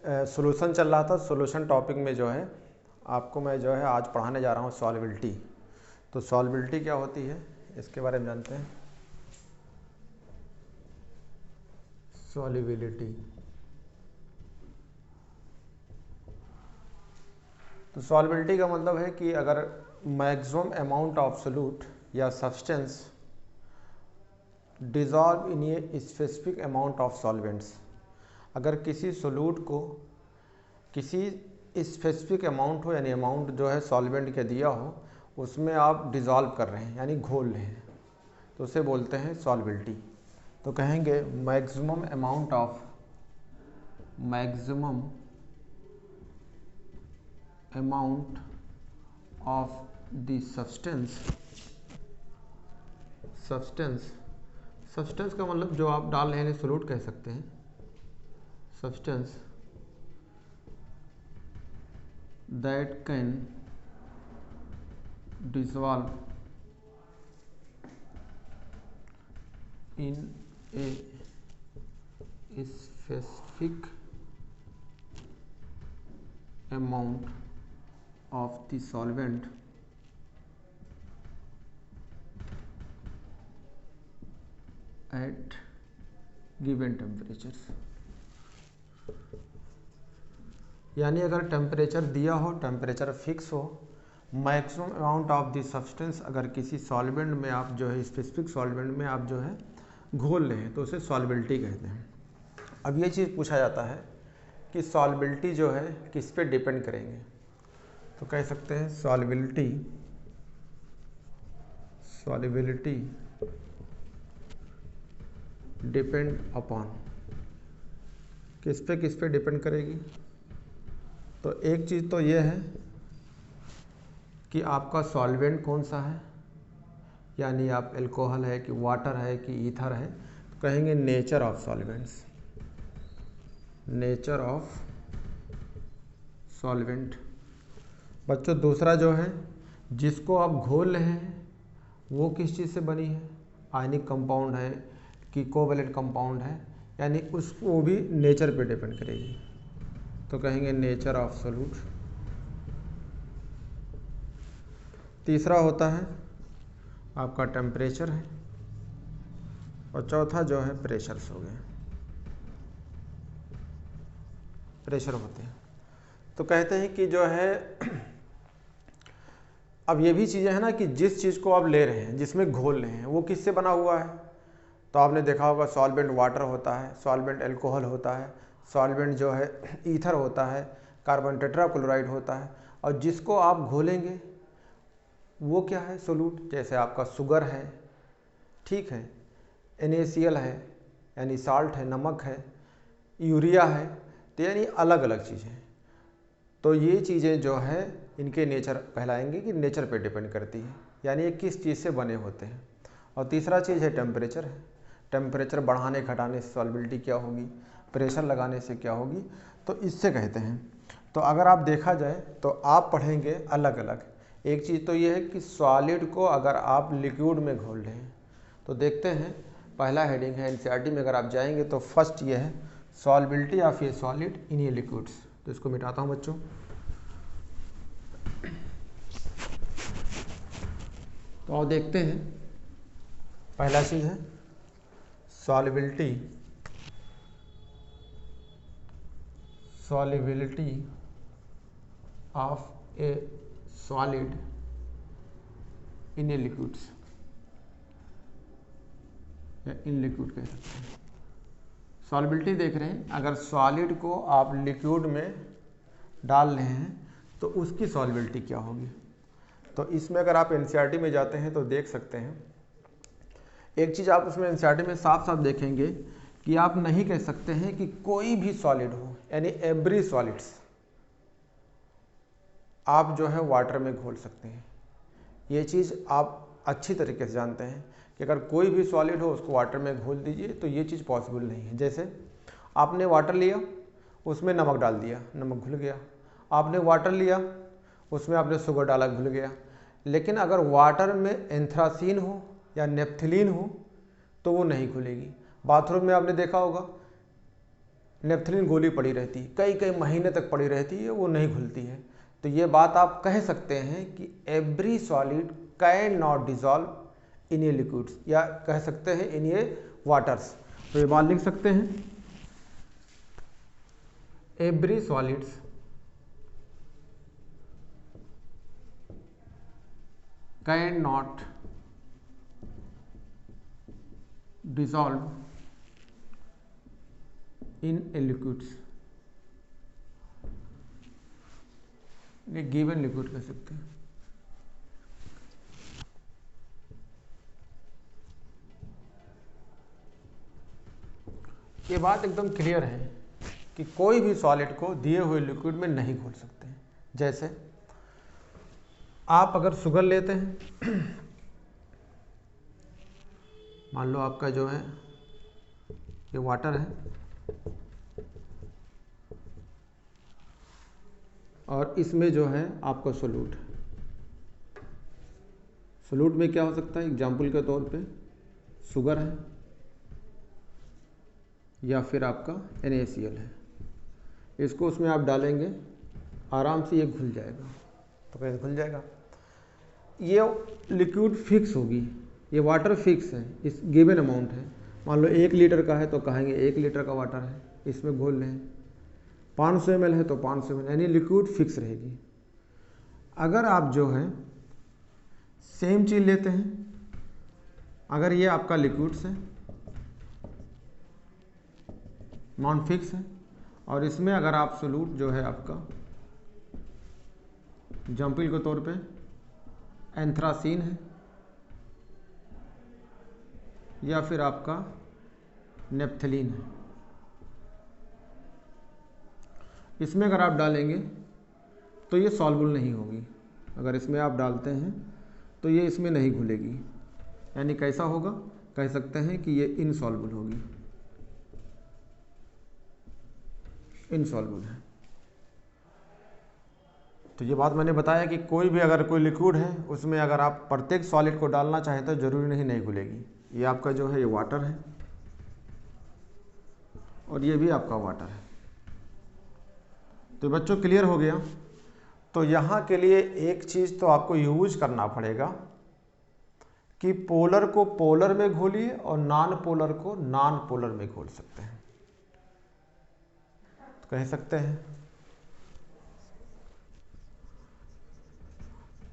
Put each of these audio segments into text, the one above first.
Solution चल रहा था। सॉल्यूशन टॉपिक में जो है आपको मैं जो है आज पढ़ाने जा रहा हूँ सॉल्वेबिलिटी। तो सॉल्वेबिलिटी क्या होती है इसके बारे में जानते हैं। सॉल्युबिलिटी, तो सॉल्वेबिलिटी का मतलब है कि अगर मैक्सिमम अमाउंट ऑफ सोल्यूट या substance dissolve in a specific amount of solvents, अगर किसी सोल्यूट को किसी स्पेसिफिक अमाउंट हो, यानी अमाउंट जो है सॉल्वेंट के दिया हो, उसमें आप डिज़ोल्व कर रहे हैं यानी घोल रहे हैं, तो उसे बोलते हैं सॉल्वेबिलिटी। तो कहेंगे maximum amount of the substance का मतलब जो आप डाल रहे हैं सोल्यूट कह सकते हैं, substance that can dissolve in a specific amount of the solvent at given temperatures। यानी अगर टेम्परेचर दिया हो, टेम्परेचर फिक्स हो, maximum amount of the substance अगर किसी सॉल्वेंट में आप जो है स्पेसिफिक सॉल्वेंट में आप जो है घोल रहे हैं तो उसे सॉल्वेबिलिटी कहते हैं। अब ये चीज़ पूछा जाता है कि सॉल्वेबिलिटी जो है किस पे डिपेंड करेंगे, तो कह सकते हैं सॉल्वेबिलिटी डिपेंड अपॉन, किस पे डिपेंड करेगी। तो एक चीज़ तो ये है कि आपका सॉल्वेंट कौन सा है, यानी आप अल्कोहल है कि वाटर है कि ईथर है, तो कहेंगे nature of solvents, nature of solvent. बच्चों दूसरा जो है जिसको आप घोल रहे हैं वो किस चीज़ से बनी है, आयनिक कंपाउंड है कि कोवैलेंट कंपाउंड है, यानी उसको भी नेचर पे डिपेंड करेगी, तो कहेंगे नेचर ऑफ सोल्यूट। तीसरा होता है आपका टेम्परेचर है, और चौथा जो है प्रेशर्स हो गए, प्रेशर होते हैं। तो कहते हैं कि जो है अब ये भी चीज़ें हैं ना कि जिस चीज़ को आप ले रहे हैं, जिसमें घोल रहे हैं, वो किससे बना हुआ है। तो आपने देखा होगा सॉल्वेंट वाटर होता है, सॉल्वेंट अल्कोहल होता है, सॉल्वेंट जो है ईथर होता है, कार्बन टेट्राक्लोराइड होता है, और जिसको आप घोलेंगे वो क्या है सोल्यूट। जैसे आपका शुगर है, ठीक है, NaCl है यानी साल्ट है, नमक है, यूरिया है, तो यानी अलग अलग चीज़ें। तो ये चीज़ें जो है इनके नेचर कहलाएंगे कि नेचर पे डिपेंड करती है, यानी ये किस चीज़ से बने होते हैं। और तीसरा चीज़ है टेम्परेचर है, टेम्परेचर बढ़ाने घटाने से सॉल्वेबिलिटी क्या होगी, प्रेशर लगाने से क्या होगी, तो इससे कहते हैं। तो अगर आप देखा जाए तो आप पढ़ेंगे अलग अलग। एक चीज़ तो ये है कि सॉलिड को अगर आप लिक्विड में घोल रहे हैं, तो देखते हैं पहला हेडिंग है NCERT में अगर आप जाएंगे तो फर्स्ट ये है solubility of a solid in a liquids. तो इसको मिटाता हूँ बच्चों। तो आप देखते हैं पहला चीज़ है solubility of a solid in a liquids, या इन लिक्विड कह सकते हैं। सॉल्वेबिलिटी देख रहे हैं, अगर सॉलिड को आप लिक्विड में डाल रहे हैं तो उसकी सॉल्वेबिलिटी क्या होगी। तो इसमें अगर आप NCERT में जाते हैं तो देख सकते हैं एक चीज़ आप उसमें NCERT में साफ साफ देखेंगे कि आप नहीं कह सकते हैं कि कोई भी सॉलिड हो, यानी एवरी सॉलिड्स आप जो है वाटर में घोल सकते हैं। ये चीज़ आप अच्छी तरीके से जानते हैं कि अगर कोई भी सॉलिड हो उसको वाटर में घोल दीजिए, तो ये चीज़ पॉसिबल नहीं है। जैसे आपने वाटर लिया, उसमें नमक डाल दिया, नमक घुल गया। आपने वाटर लिया, उसमें आपने शुगर डाला, घुल गया। लेकिन अगर वाटर में एंथ्रासीन हो या नेप्थिलीन हो तो वो नहीं घुलेगी। बाथरूम में आपने देखा होगा नेपथलीन गोली पड़ी रहती है, कई कई महीने तक पड़ी रहती है, वो नहीं घुलती है। तो ये बात आप कह सकते हैं कि every solid can not dissolve in a liquids, या कह सकते हैं इन ए वाटर्स। तो ये बात लिख सकते हैं, every solids can not dissolve in a liquids, ये गिवन लिक्विड कह सकते हैं। ये बात एकदम क्लियर है कि कोई भी सॉलिड को दिए हुए लिक्विड में नहीं घोल सकते हैं। जैसे आप अगर शुगर लेते हैं, मान लो आपका जो है ये वाटर है और इसमें जो है आपका सोलूट है। सोलूट में क्या हो सकता है, एग्जाम्पल के तौर पे शुगर है या फिर आपका NaCl है। इसको उसमें आप डालेंगे, आराम से ये घुल जाएगा। तो कैसे घुल जाएगा, ये लिक्विड फिक्स होगी, ये वाटर फिक्स है, इस गिवन अमाउंट है। मान लो 1 लीटर का है तो कहेंगे 1 लीटर का वाटर है, इसमें घोल लें। 500 ml है तो 500 ml, यानी लिक्विड फिक्स रहेगी। अगर आप जो है सेम चीज़ लेते हैं, अगर ये आपका लिक्विड्स है, नॉन फिक्स है, और इसमें अगर आप सोलूट जो है आपका एग्जाम्पल के तौर पे एंथ्रासीन है या फिर आपका नेपथलीन है, इसमें अगर आप डालेंगे तो ये सॉल्युबल नहीं होगी। अगर इसमें आप डालते हैं तो ये इसमें नहीं घुलेगी, यानी कैसा होगा, कह सकते हैं कि ये इनसॉल्युबल होगी, इनसॉल्युबल है। तो ये बात मैंने बताया कि कोई भी अगर कोई लिक्विड है उसमें अगर आप प्रत्येक सॉलिड को डालना चाहें तो ज़रूरी नहीं घुलेगी। ये आपका जो है ये वाटर है और ये भी आपका वाटर है। तो बच्चों क्लियर हो गया। तो यहाँ के लिए एक चीज़ तो आपको यूज करना पड़ेगा कि पोलर को पोलर में घोलिए और नॉन पोलर को नॉन पोलर में घोल सकते हैं। तो कह सकते हैं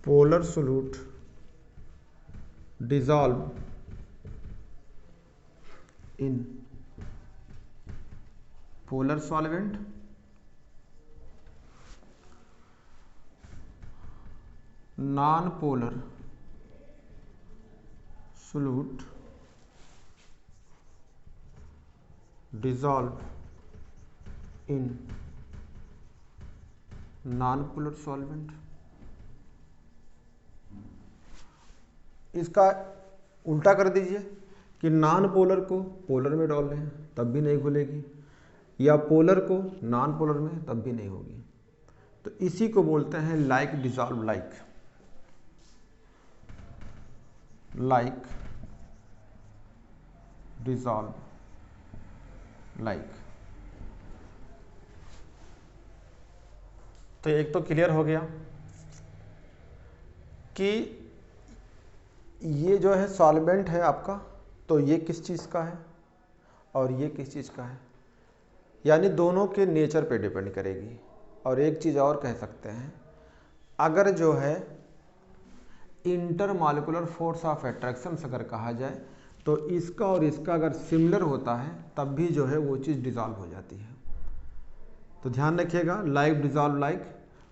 polar सोलूट dissolve in polar solvent non polar सोलूट dissolve in non polar solvent. इसका उल्टा कर दीजिए कि नॉन पोलर को पोलर में डाल दें तब भी नहीं घुलेगी, या पोलर को नॉन पोलर में तब भी नहीं होगी। तो इसी को बोलते हैं like dissolve like, like dissolve like. तो एक तो क्लियर हो गया कि ये जो है सॉल्वेंट है आपका, तो ये किस चीज़ का है और ये किस चीज़ का है, यानी दोनों के नेचर पे डिपेंड करेगी। और एक चीज़ और कह सकते हैं, अगर जो है इंटरमॉलिक्यूलर फोर्स ऑफ अट्रैक्शन अगर कहा जाए तो इसका और इसका अगर सिमिलर होता है तब भी जो है वो चीज़ डिज़ॉल्व हो जाती है। तो ध्यान रखिएगा, लाइक डिज़ॉल्व लाइक,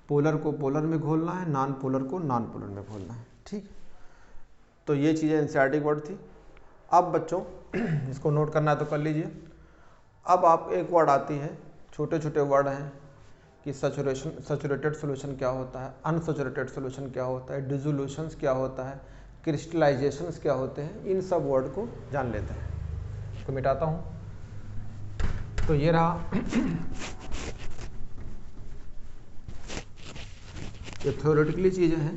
पोलर को पोलर में घोलना है, नॉन पोलर को नॉन पोलर में घोलना है। ठीक, तो ये चीज़ें एनसीईआरटी वर्ड थी। अब बच्चों इसको नोट करना है तो कर लीजिए। अब आप एक वर्ड आती है, छोटे छोटे वर्ड हैं कि सैचुरेटेड सॉल्यूशन क्या होता है, अनसैचुरेटेड सॉल्यूशन क्या होता है, डिसोल्यूशंस क्या होता है, क्रिस्टलाइजेशंस क्या होते हैं। इन सब वर्ड को जान लेते हैं। इसको मिटाता हूँ। तो ये रहा ये थ्योरेटिकली चीज़ें हैं।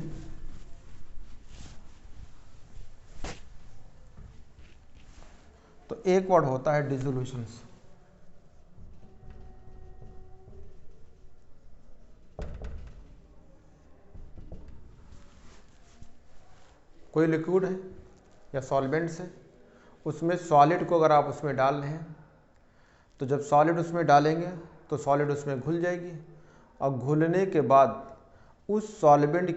तो एक वर्ड होता है डिसोल्यूशंस। कोई लिक्विड है या सॉल्वेंट्स है, उसमें सॉलिड को अगर आप उसमें डाल रहे हैं तो जब सॉलिड उसमें डालेंगे तो सॉलिड उसमें घुल जाएगी और घुलने के बाद उस सॉल्वेंट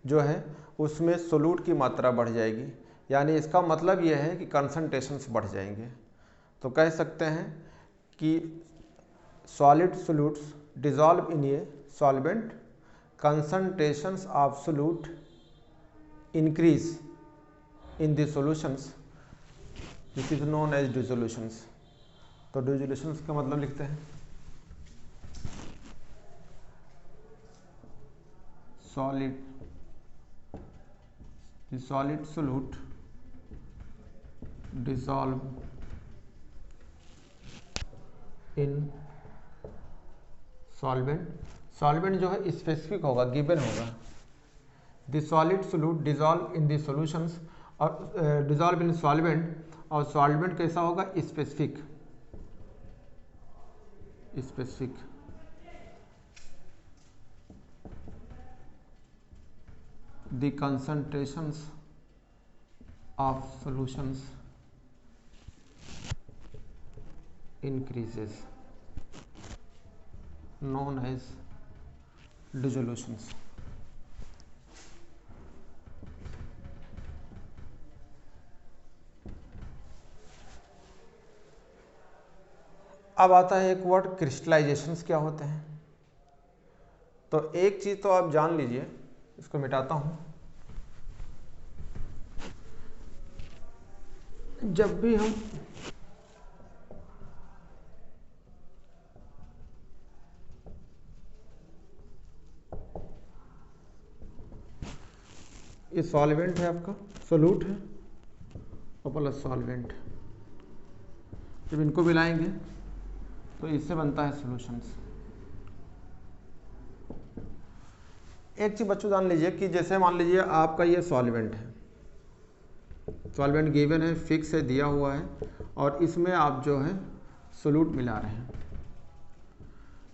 जो है उसमें सोलूट की मात्रा बढ़ जाएगी, यानी इसका मतलब यह है कि कंसंट्रेशंस बढ़ जाएंगे। तो कह सकते हैं कि solid solutes dissolve in a solvent, concentrations of solute increase in the solutions, this is known as dissolutions। तो dissolutions का मतलब लिखते हैं the solid solute dissolve in solvent जो है स्पेसिफिक होगा, गिवन होगा। The solid सोलूट dissolve in the solutions, और डिजॉल्व इन सॉल्वेंट, और सॉल्वेंट कैसा होगा? Specific. The concentrations of solutions increases, known as dissolutions। अब आता है एक वर्ड क्रिस्टलाइजेशंस क्या होते हैं। तो एक चीज तो आप जान लीजिए, इसको मिटाता हूं। जब भी हम ये सॉल्वेंट है, आपका सोलूट है और प्लस सॉल्वेंट, जब इनको मिलाएंगे तो इससे बनता है सॉल्यूशंस। एक चीज बच्चों जान लीजिए कि जैसे मान लीजिए आपका ये सॉल्वेंट है, सॉल्वेंट गिवन है, फिक्स है, दिया हुआ है, और इसमें आप जो है सोलूट मिला रहे हैं।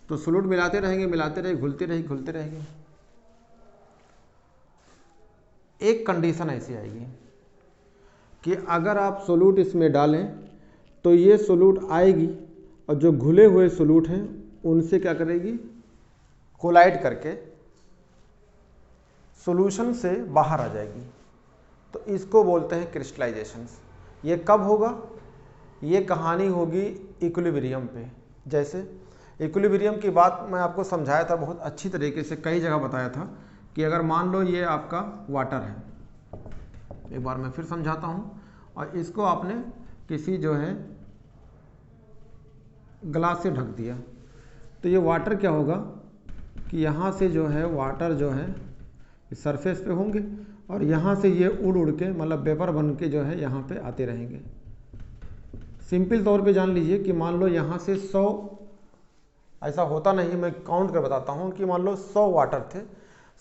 तो सोलूट मिलाते रहेंगे, घुलते रहेंगे। एक कंडीशन ऐसी आएगी कि अगर आप सोलूट इसमें डालें तो ये सोलूट आएगी और जो घुले हुए सोलूट हैं उनसे क्या करेगी? कोलाइड करके सॉल्यूशन से बाहर आ जाएगी। तो इसको बोलते हैं क्रिस्टलाइजेशंस। ये कब होगा? ये कहानी होगी इक्विलिब्रियम पे। जैसे इक्विलिब्रियम की बात मैं आपको समझाया था बहुत अच्छी तरीके से, कई जगह बताया था कि अगर मान लो ये आपका वाटर है, एक बार मैं फिर समझाता हूँ, और इसको आपने किसी जो है ग्लास से ढक दिया, तो ये वाटर क्या होगा कि यहाँ से जो है वाटर जो है सरफेस पे होंगे और यहाँ से ये उड़ के मतलब वेपर बन के जो है यहाँ पे आते रहेंगे। सिंपल तौर पे जान लीजिए कि मान लो यहाँ से 100, ऐसा होता नहीं, मैं काउंट कर बताता हूँ कि मान लो 100 वाटर थे,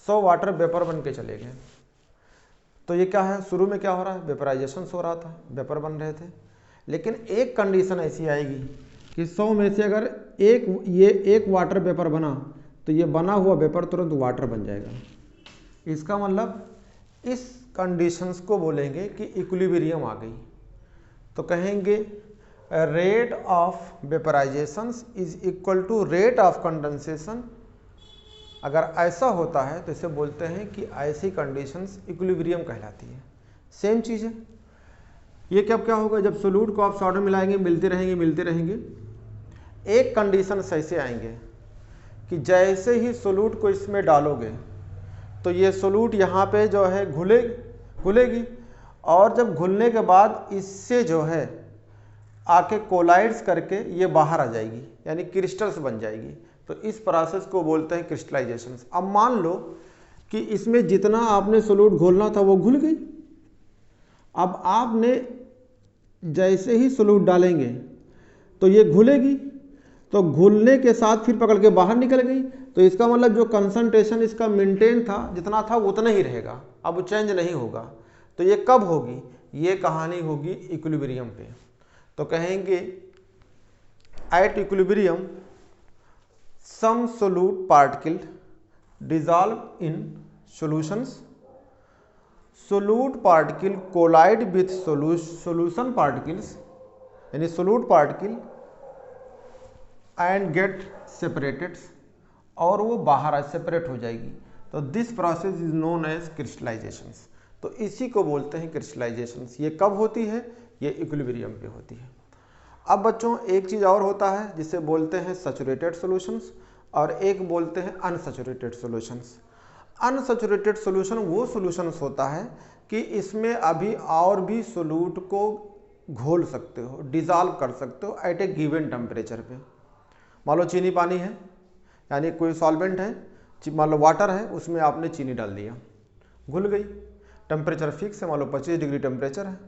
100 वाटर वेपर बन के चले गए। तो ये क्या है? शुरू में क्या हो रहा है? वेपराइजेशन हो रहा था, वेपर बन रहे थे। लेकिन एक कंडीशन ऐसी आएगी कि 100 में से अगर एक वाटर वेपर बना तो ये बना हुआ वेपर तुरंत वाटर बन जाएगा। इसका मतलब इस कंडीशंस को बोलेंगे कि इक्विलिब्रियम आ गई। तो कहेंगे rate of vaporisation is equal to rate of condensation. अगर ऐसा होता है तो इसे बोलते हैं कि ऐसी कंडीशंस इक्विलिब्रियम कहलाती है। सेम चीज़ है ये। क्या होगा? जब सोलूट को आप सॉल्ट में मिलाएंगे, मिलते रहेंगे, एक कंडीशन ऐसे आएंगे कि जैसे ही सोलूट को इसमें डालोगे तो ये सोलूट यहाँ पे जो है घुलेगी, और जब घुलने के बाद इससे जो है आके कोलाइड्स करके ये बाहर आ जाएगी, यानी क्रिस्टल्स बन जाएगी। तो इस प्रोसेस को बोलते हैं क्रिस्टलाइजेशन। अब मान लो कि इसमें जितना आपने सोलूट घोलना था वो घुल गई। अब आपने जैसे ही सोलूट डालेंगे तो ये घुलेगी, तो घुलने के साथ फिर पकड़ के बाहर निकल गई। तो इसका मतलब जो कंसंट्रेशन इसका मेंटेन था, जितना था उतना ही रहेगा, अब वो चेंज नहीं होगा। तो ये कब होगी? ये कहानी होगी इक्विलिब्रियम पे। तो कहेंगे at equilibrium some solute particle dissolve in solutions solute particle collide with solution particles, यानी solute particle and get separated, और वो बाहर सेपरेट हो जाएगी। तो this process is known as crystallizations. तो इसी को बोलते हैं क्रिस्टलाइजेशंस। ये कब होती है? ये इक्विलिब्रियम पे होती है। अब बच्चों एक चीज़ और होता है जिसे बोलते हैं सैचुरेटेड सॉल्यूशंस, और एक बोलते हैं अनसैचुरेटेड सॉल्यूशंस। अनसैचुरेटेड सॉल्यूशन वो सॉल्यूशंस होता है कि इसमें अभी और भी सोल्यूट को घोल सकते हो, डिज़ोल्व कर सकते हो एट ए गिवन टेम्परेचर पे। मान लो चीनी पानी है, यानी कोई सॉल्वेंट है, मान लो वाटर है, उसमें आपने चीनी डाल दिया, घुल गई, टेम्परेचर फिक्स है, मान लो 25 डिग्री टेम्परेचर है,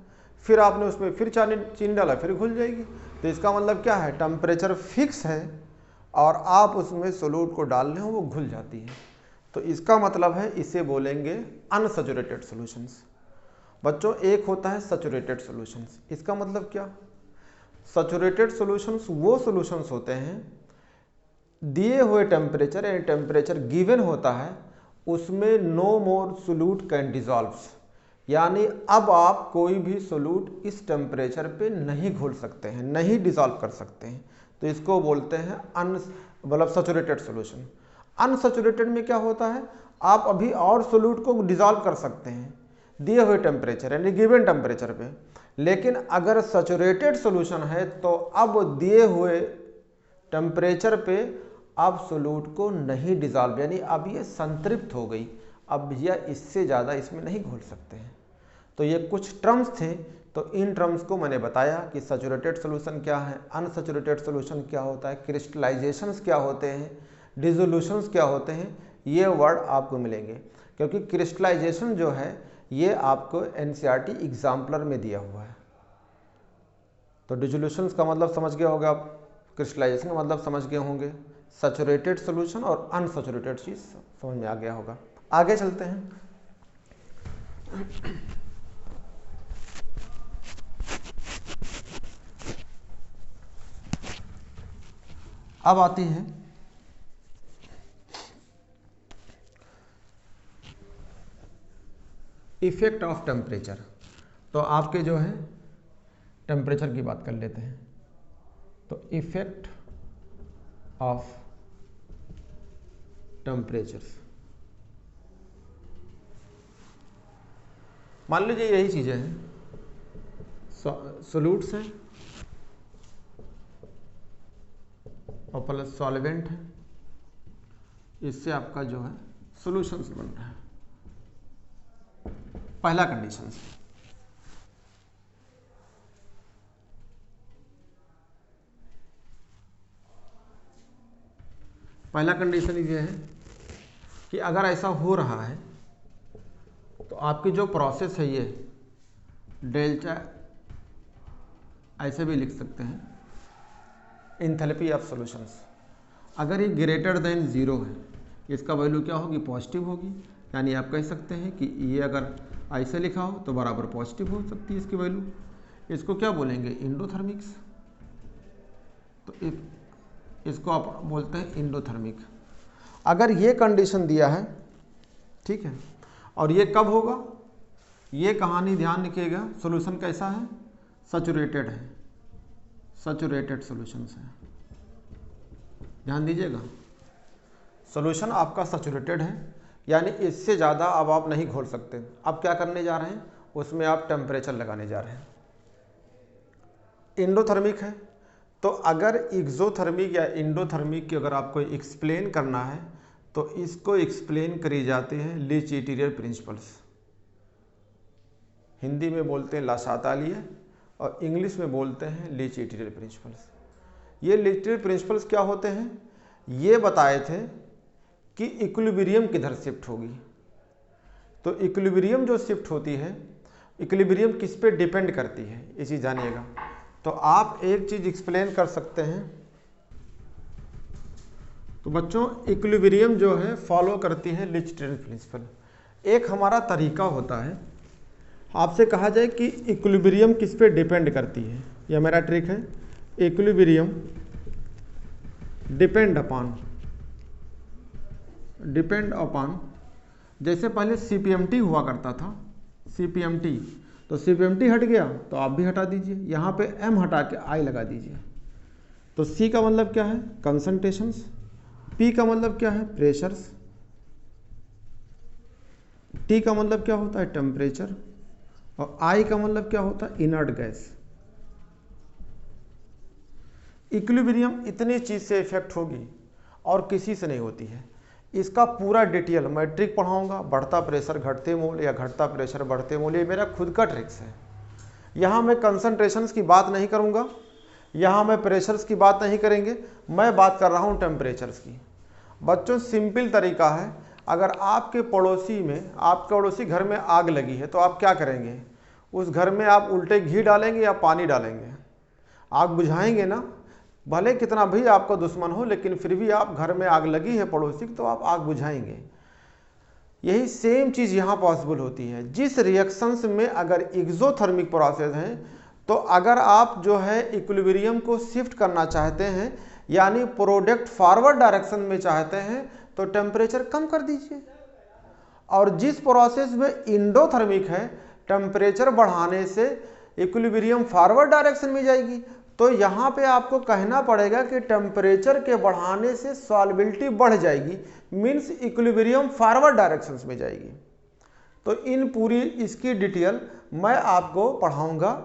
फिर आपने उसमें फिर चीनी डाला, फिर घुल जाएगी। तो इसका मतलब क्या है? टेम्परेचर फिक्स है और आप उसमें सोल्यूट को डाल रहे हो, वो घुल जाती है। तो इसका मतलब है इसे बोलेंगे अनसैचुरेटेड सॉल्यूशंस। बच्चों एक होता है सैचुरेटेड सॉल्यूशंस। इसका मतलब क्या? सैचुरेटेड सॉल्यूशंस वो सॉल्यूशंस होते हैं दिए हुए टेम्परेचर, यानी टेम्परेचर गिवन होता है, उसमें no more solute can dissolves, यानी अब आप कोई भी सोल्यूट इस टेम्परेचर पे नहीं घोल सकते हैं, नहीं डिजॉल्व कर सकते हैं। तो इसको बोलते हैं मतलब सैचुरेटेड सॉल्यूशन। अनसैचुरेटेड में क्या होता है? आप अभी और सोल्यूट को डिजॉल्व कर सकते हैं दिए हुए टेम्परेचर, यानी गिवन टेम्परेचर पे, लेकिन अगर सैचुरेटेड सॉल्यूशन है तो अब दिए हुए टेम्परेचर पे अब सोल्यूट को नहीं डिजॉल्व, यानी अब ये संतृप्त हो गई, अब यह इससे ज़्यादा इसमें नहीं घोल सकते हैं। तो ये कुछ टर्म्स थे, तो इन टर्म्स को मैंने बताया कि सैचुरेटेड सॉल्यूशन क्या है, अनसैचुरेटेड सॉल्यूशन क्या होता है, क्रिस्टलाइजेशंस क्या होते हैं, डिसोल्यूशंस क्या होते हैं, ये वर्ड आपको मिलेंगे। क्योंकि क्रिस्टलाइजेशन जो है ये आपको एनसीईआरटी एग्जाम्पलर में दिया हुआ है। तो डिसोल्यूशंस का मतलब समझ गए होंगे आप, क्रिस्टलाइजेशन का मतलब समझ गए होंगे, सैचुरेटेड सॉल्यूशन और अनसैचुरेटेड चीज़ समझ में आ गया होगा। आगे चलते हैं। अब आती है इफेक्ट ऑफ टेम्परेचर। तो आपके जो है टेम्परेचर की बात कर लेते हैं। तो इफेक्ट ऑफ टेम्परेचर्स, मान लीजिए यही चीज़ें हैं, सोल्यूट्स हैं और प्लस सॉल्वेंट है, इससे आपका जो है सॉल्यूशंस बन रहा है। पहला कंडीशन, पहला कंडीशन ये है कि अगर ऐसा हो रहा है तो आपकी जो प्रोसेस है ये डेल्टा, ऐसे भी लिख सकते हैं, एंथैल्पी ऑफ सॉल्यूशंस, अगर ये ग्रेटर देन 0 है, इसका वैल्यू क्या होगी? पॉजिटिव होगी। यानी आप कह सकते हैं कि ये अगर ऐसे लिखा हो तो बराबर पॉजिटिव हो सकती है इसकी वैल्यू। इसको क्या बोलेंगे? इंडोथर्मिक्स। तो इसको आप बोलते हैं इंडोथर्मिक। अगर ये कंडीशन दिया है, ठीक है, और ये कब होगा? ये कहानी ध्यान रखिएगा, सॉल्यूशन कैसा है? सैचुरेटेड है, सैचुरेटेड सॉल्यूशंस है, ध्यान दीजिएगा। सॉल्यूशन आपका सैचुरेटेड है, यानी इससे ज़्यादा अब आप नहीं घोल सकते। अब क्या करने जा रहे हैं? उसमें आप टेम्परेचर लगाने जा रहे हैं। इंडोथर्मिक है, तो अगर एक्सोथर्मिक या इंडोथर्मिक की अगर आपको एक्सप्लेन करना है तो इसको एक्सप्लेन करी जाती है ले चैटेरियर प्रिंसिपल्स। हिंदी में बोलते हैं ला शातालिए और इंग्लिश में बोलते हैं ले चैटेरियर प्रिंसिपल्स। ये ले चैटेरियर प्रिंसिपल्स क्या होते हैं? ये बताए थे कि इक्विलिब्रियम किधर शिफ्ट होगी। तो इक्विलिब्रियम जो शिफ्ट होती है, इक्विलिब्रियम किस पे डिपेंड करती है, ये चीज़ जानिएगा। तो आप एक चीज़ एक्सप्लेन कर सकते हैं। तो बच्चों इक्विलिब्रियम जो है फॉलो करती है ले चैटेरियर प्रिंसिपल। एक हमारा तरीका होता है, आपसे कहा जाए कि इक्विलिब्रियम किस पे डिपेंड करती है, यह मेरा ट्रिक है। इक्विलिब्रियम डिपेंड अपॉन, जैसे पहले CPMT हुआ करता था, CPMT, तो CPMT हट गया तो आप भी हटा दीजिए, यहाँ पे M हटा के I लगा दीजिए। तो C का मतलब क्या है? कंसंट्रेशंस, P का मतलब क्या है? प्रेशर्स, T का मतलब क्या होता है? टेम्परेचर, और I का मतलब क्या होता है? Inert gas. इक्विलिब्रियम इतनी चीज़ से इफेक्ट होगी और किसी से नहीं होती है। इसका पूरा डिटेल मैं ट्रिक पढ़ाऊंगा, बढ़ता प्रेशर घटते मोल या घटता प्रेशर बढ़ते मोल, ये मेरा खुद का ट्रिक्स है। यहाँ मैं कंसंट्रेशंस की बात नहीं करूँगा, यहाँ मैं प्रेशर्स की बात नहीं करेंगे, मैं बात कर रहा हूँ टेम्परेचर्स की। बच्चों सिंपल तरीका है, अगर आपके पड़ोसी घर में आग लगी है तो आप क्या करेंगे? उस घर में आप उल्टे घी डालेंगे या पानी डालेंगे? आग बुझाएंगे ना, भले कितना भी आपका दुश्मन हो, लेकिन फिर भी आप घर में आग लगी है पड़ोसी की तो आप आग बुझाएंगे। यही सेम चीज़ यहाँ पॉसिबल होती है। जिस रिएक्शंस में अगर एक्सोथर्मिक प्रोसेस है, तो अगर आप जो है इक्विलिब्रियम को शिफ्ट करना चाहते हैं, यानी प्रोडक्ट फॉरवर्ड डायरेक्शन में चाहते हैं, तो टेम्परेचर कम कर दीजिए। और जिस प्रोसेस में इंडोथर्मिक है, टेम्परेचर बढ़ाने से इक्विलिब्रियम फॉरवर्ड डायरेक्शन में जाएगी, तो यहाँ पे आपको कहना पड़ेगा कि टेम्परेचर के बढ़ाने से सॉल्बिलिटी बढ़ जाएगी, मीन्स इक्विलिब्रियम फॉरवर्ड डायरेक्शंस में जाएगी। तो इन पूरी इसकी डिटेल मैं आपको पढ़ाऊंगा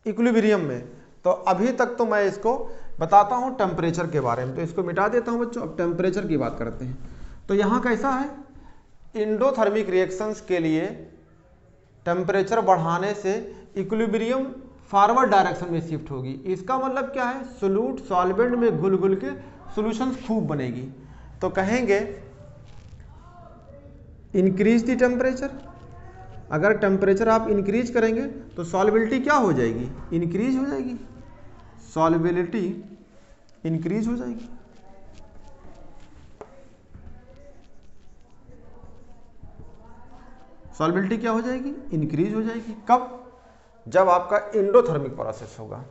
इक्विलिब्रियम में। तो अभी तक तो मैं इसको बताता हूँ टेम्परेचर के बारे में, तो इसको मिटा देता हूँ बच्चों। अब टेम्परेचर की बात करते हैं। तो यहाँ कैसा है? इंडोथर्मिक रिएक्शंस के लिए टेम्परेचर बढ़ाने से इक्विलिब्रियम फॉरवर्ड डायरेक्शन में शिफ्ट होगी। इसका मतलब क्या है? सोल्यूट सॉल्वेंट में घुल घुल के सॉल्यूशंस खूब बनेगी। तो कहेंगे इंक्रीज द टेम्परेचर। अगर टेम्परेचर आप इंक्रीज करेंगे तो सॉल्बिलिटी क्या हो जाएगी? इंक्रीज हो जाएगी, सॉल्बिलिटी इंक्रीज हो जाएगी। सॉल्बिलिटी क्या हो जाएगी? इंक्रीज हो जाएगी। कब? जब आपका इंडोथर्मिक प्रोसेस होगा।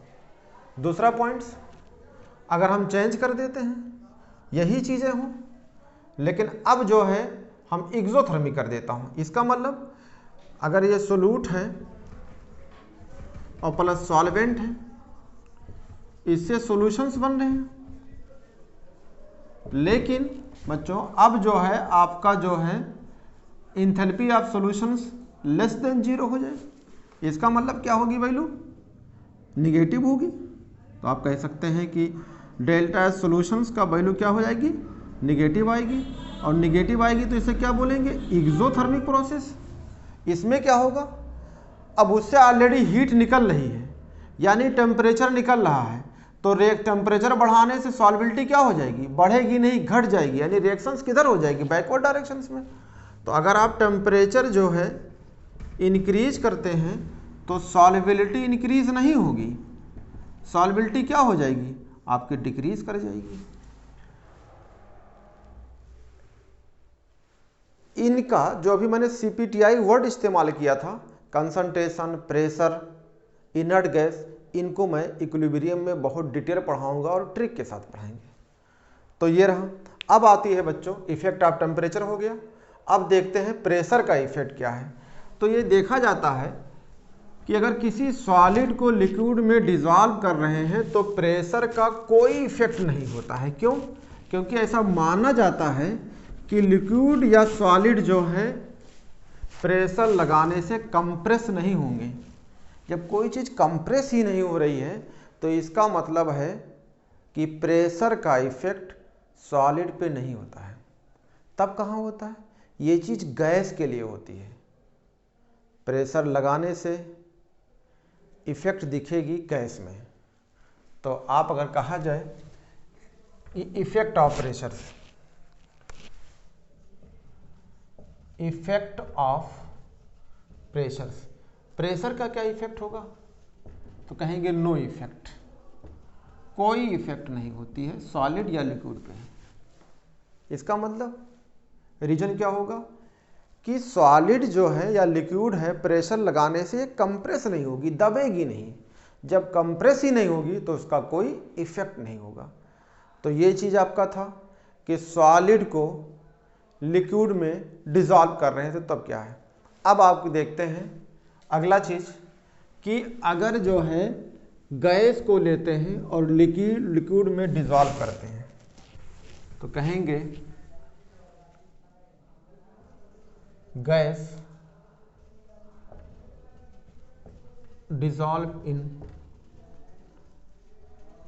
दूसरा पॉइंट्स, अगर हम चेंज कर देते हैं, यही चीज़ें हों, लेकिन अब जो है हम एक्सोथर्मिक कर देता हूँ। इसका मतलब अगर ये सोल्यूट है और प्लस सॉल्वेंट है, इससे सॉल्यूशंस बन रहे हैं, लेकिन बच्चों अब जो है आपका जो है enthalpy of solutions less than 0 हो जाए। इसका मतलब क्या होगी वैल्यू? निगेटिव होगी। तो आप कह सकते हैं कि डेल्टा सॉल्यूशंस का वैल्यू क्या हो जाएगी? निगेटिव आएगी। और निगेटिव आएगी तो इसे क्या बोलेंगे? Exothermic process. इसमें क्या होगा? अब उससे ऑलरेडी हीट निकल रही है, यानी टेम्परेचर निकल रहा है, तो टेम्परेचर बढ़ाने से सॉल्बिलिटी क्या हो जाएगी? बढ़ेगी नहीं, घट जाएगी। यानी रिएक्शंस किधर हो जाएगी? बैकवर्ड डायरेक्शंस में। तो अगर आप टेम्परेचर जो है इंक्रीज करते हैं तो सॉल्बिलिटी इंक्रीज नहीं होगी, सॉल्बिलिटी क्या हो जाएगी? आपकी डिक्रीज कर जाएगी। इनका जो अभी मैंने CPTI वर्ड इस्तेमाल किया था, कंसंट्रेशन, प्रेशर, इनर्ट गैस, इनको मैं इक्विलिब्रियम में बहुत डिटेल पढ़ाऊंगा और ट्रिक के साथ पढ़ाएंगे। तो ये रहा। अब आती है बच्चों इफेक्ट ऑफ टेम्परेचर हो गया। अब देखते हैं प्रेशर का इफेक्ट क्या है। तो ये देखा जाता है कि अगर किसी सॉलिड को लिक्विड में डिसॉल्व कर रहे हैं तो प्रेशर का कोई इफेक्ट नहीं होता है। क्यों? क्योंकि ऐसा माना जाता है कि लिक्विड या सॉलिड जो है प्रेशर लगाने से कंप्रेस नहीं होंगे। जब कोई चीज़ कंप्रेस ही नहीं हो रही है तो इसका मतलब है कि प्रेशर का इफेक्ट सॉलिड पे नहीं होता है। तब कहाँ होता है? ये चीज़ गैस के लिए होती है। प्रेशर लगाने से इफेक्ट दिखेगी गैस में। तो आप अगर कहा जाए effect of pressure, effect of pressure, pressure का क्या इफेक्ट होगा? तो कहेंगे नो इफेक्ट, कोई इफेक्ट नहीं होती है सॉलिड या लिक्विड पे। इसका मतलब रीजन क्या होगा कि सॉलिड जो है या लिक्विड है प्रेशर लगाने से कंप्रेस नहीं होगी, दबेगी नहीं। जब कंप्रेस ही नहीं होगी तो उसका कोई इफेक्ट नहीं होगा। तो ये चीज़ आपका था कि सॉलिड को लिक्विड में डिसॉल्व कर रहे हैं तो तब क्या है। अब आप देखते हैं अगला चीज कि अगर जो है गैस को लेते हैं और लिक्विड में डिसॉल्व करते हैं तो कहेंगे गैस डिसॉल्व इन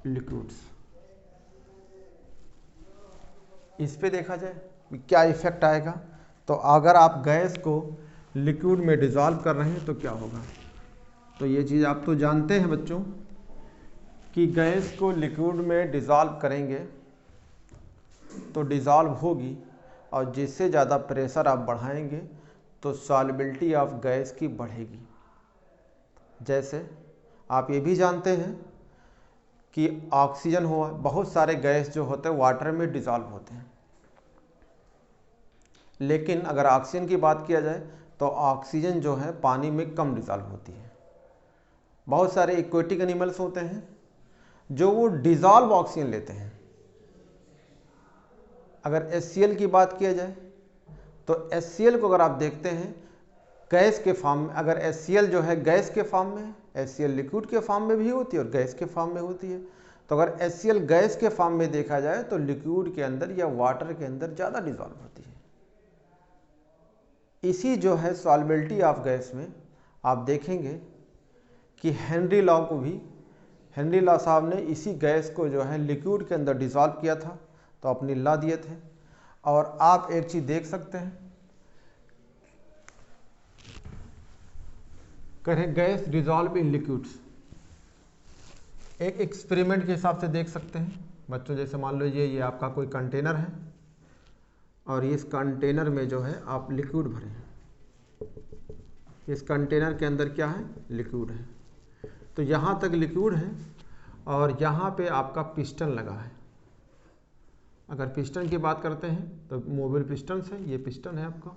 लिक्विड्स। इस पे देखा जाए क्या इफेक्ट आएगा। तो अगर आप गैस को लिक्विड में डिसॉल्व कर रहे हैं तो क्या होगा। तो ये चीज़ आप तो जानते हैं बच्चों कि गैस को लिक्विड में डिसॉल्व करेंगे तो डिसॉल्व होगी, और जिससे ज़्यादा प्रेशर आप बढ़ाएंगे तो सॉल्युबिलिटी ऑफ गैस की बढ़ेगी। जैसे आप ये भी जानते हैं कि ऑक्सीजन हुआ, बहुत सारे गैस जो होते हैं वाटर में डिसॉल्व होते हैं, लेकिन अगर ऑक्सीजन की बात किया जाए तो ऑक्सीजन जो है पानी में कम डिसॉल्व होती है। बहुत सारे एक्वेटिक एनिमल्स होते हैं जो वो डिसॉल्व ऑक्सीजन लेते हैं। अगर HCl की बात किया जाए तो HCl को अगर आप देखते हैं गैस के फॉर्म में, अगर HCl जो है गैस के फॉर्म में, HCl लिक्विड के फॉर्म में भी होती है और गैस के फॉर्म में होती है। तो अगर HCl गैस के फॉर्म में देखा जाए तो लिक्विड के अंदर या वाटर के अंदर ज़्यादा डिसॉल्व होती है। इसी जो है सॉल्युबिलिटी ऑफ गैस में आप देखेंगे कि हेनरी लॉ साहब ने इसी गैस को जो है लिक्विड के अंदर डिसॉल्व किया था, तो अपनी लॉ दिए थे। और आप एक चीज़ देख सकते हैं, करें गैस डिसॉल्व इन लिक्विड्स। एक एक्सपेरिमेंट के हिसाब से देख सकते हैं बच्चों। जैसे मान लीजिए ये आपका कोई कंटेनर है और इस कंटेनर में जो है आप लिक्विड भरे हैं। इस कंटेनर के अंदर क्या है, लिक्विड है। तो यहाँ तक लिक्विड है और यहाँ पे आपका पिस्टन लगा है। अगर पिस्टन की बात करते हैं तो मोबिल पिस्टन है, ये पिस्टन है आपका,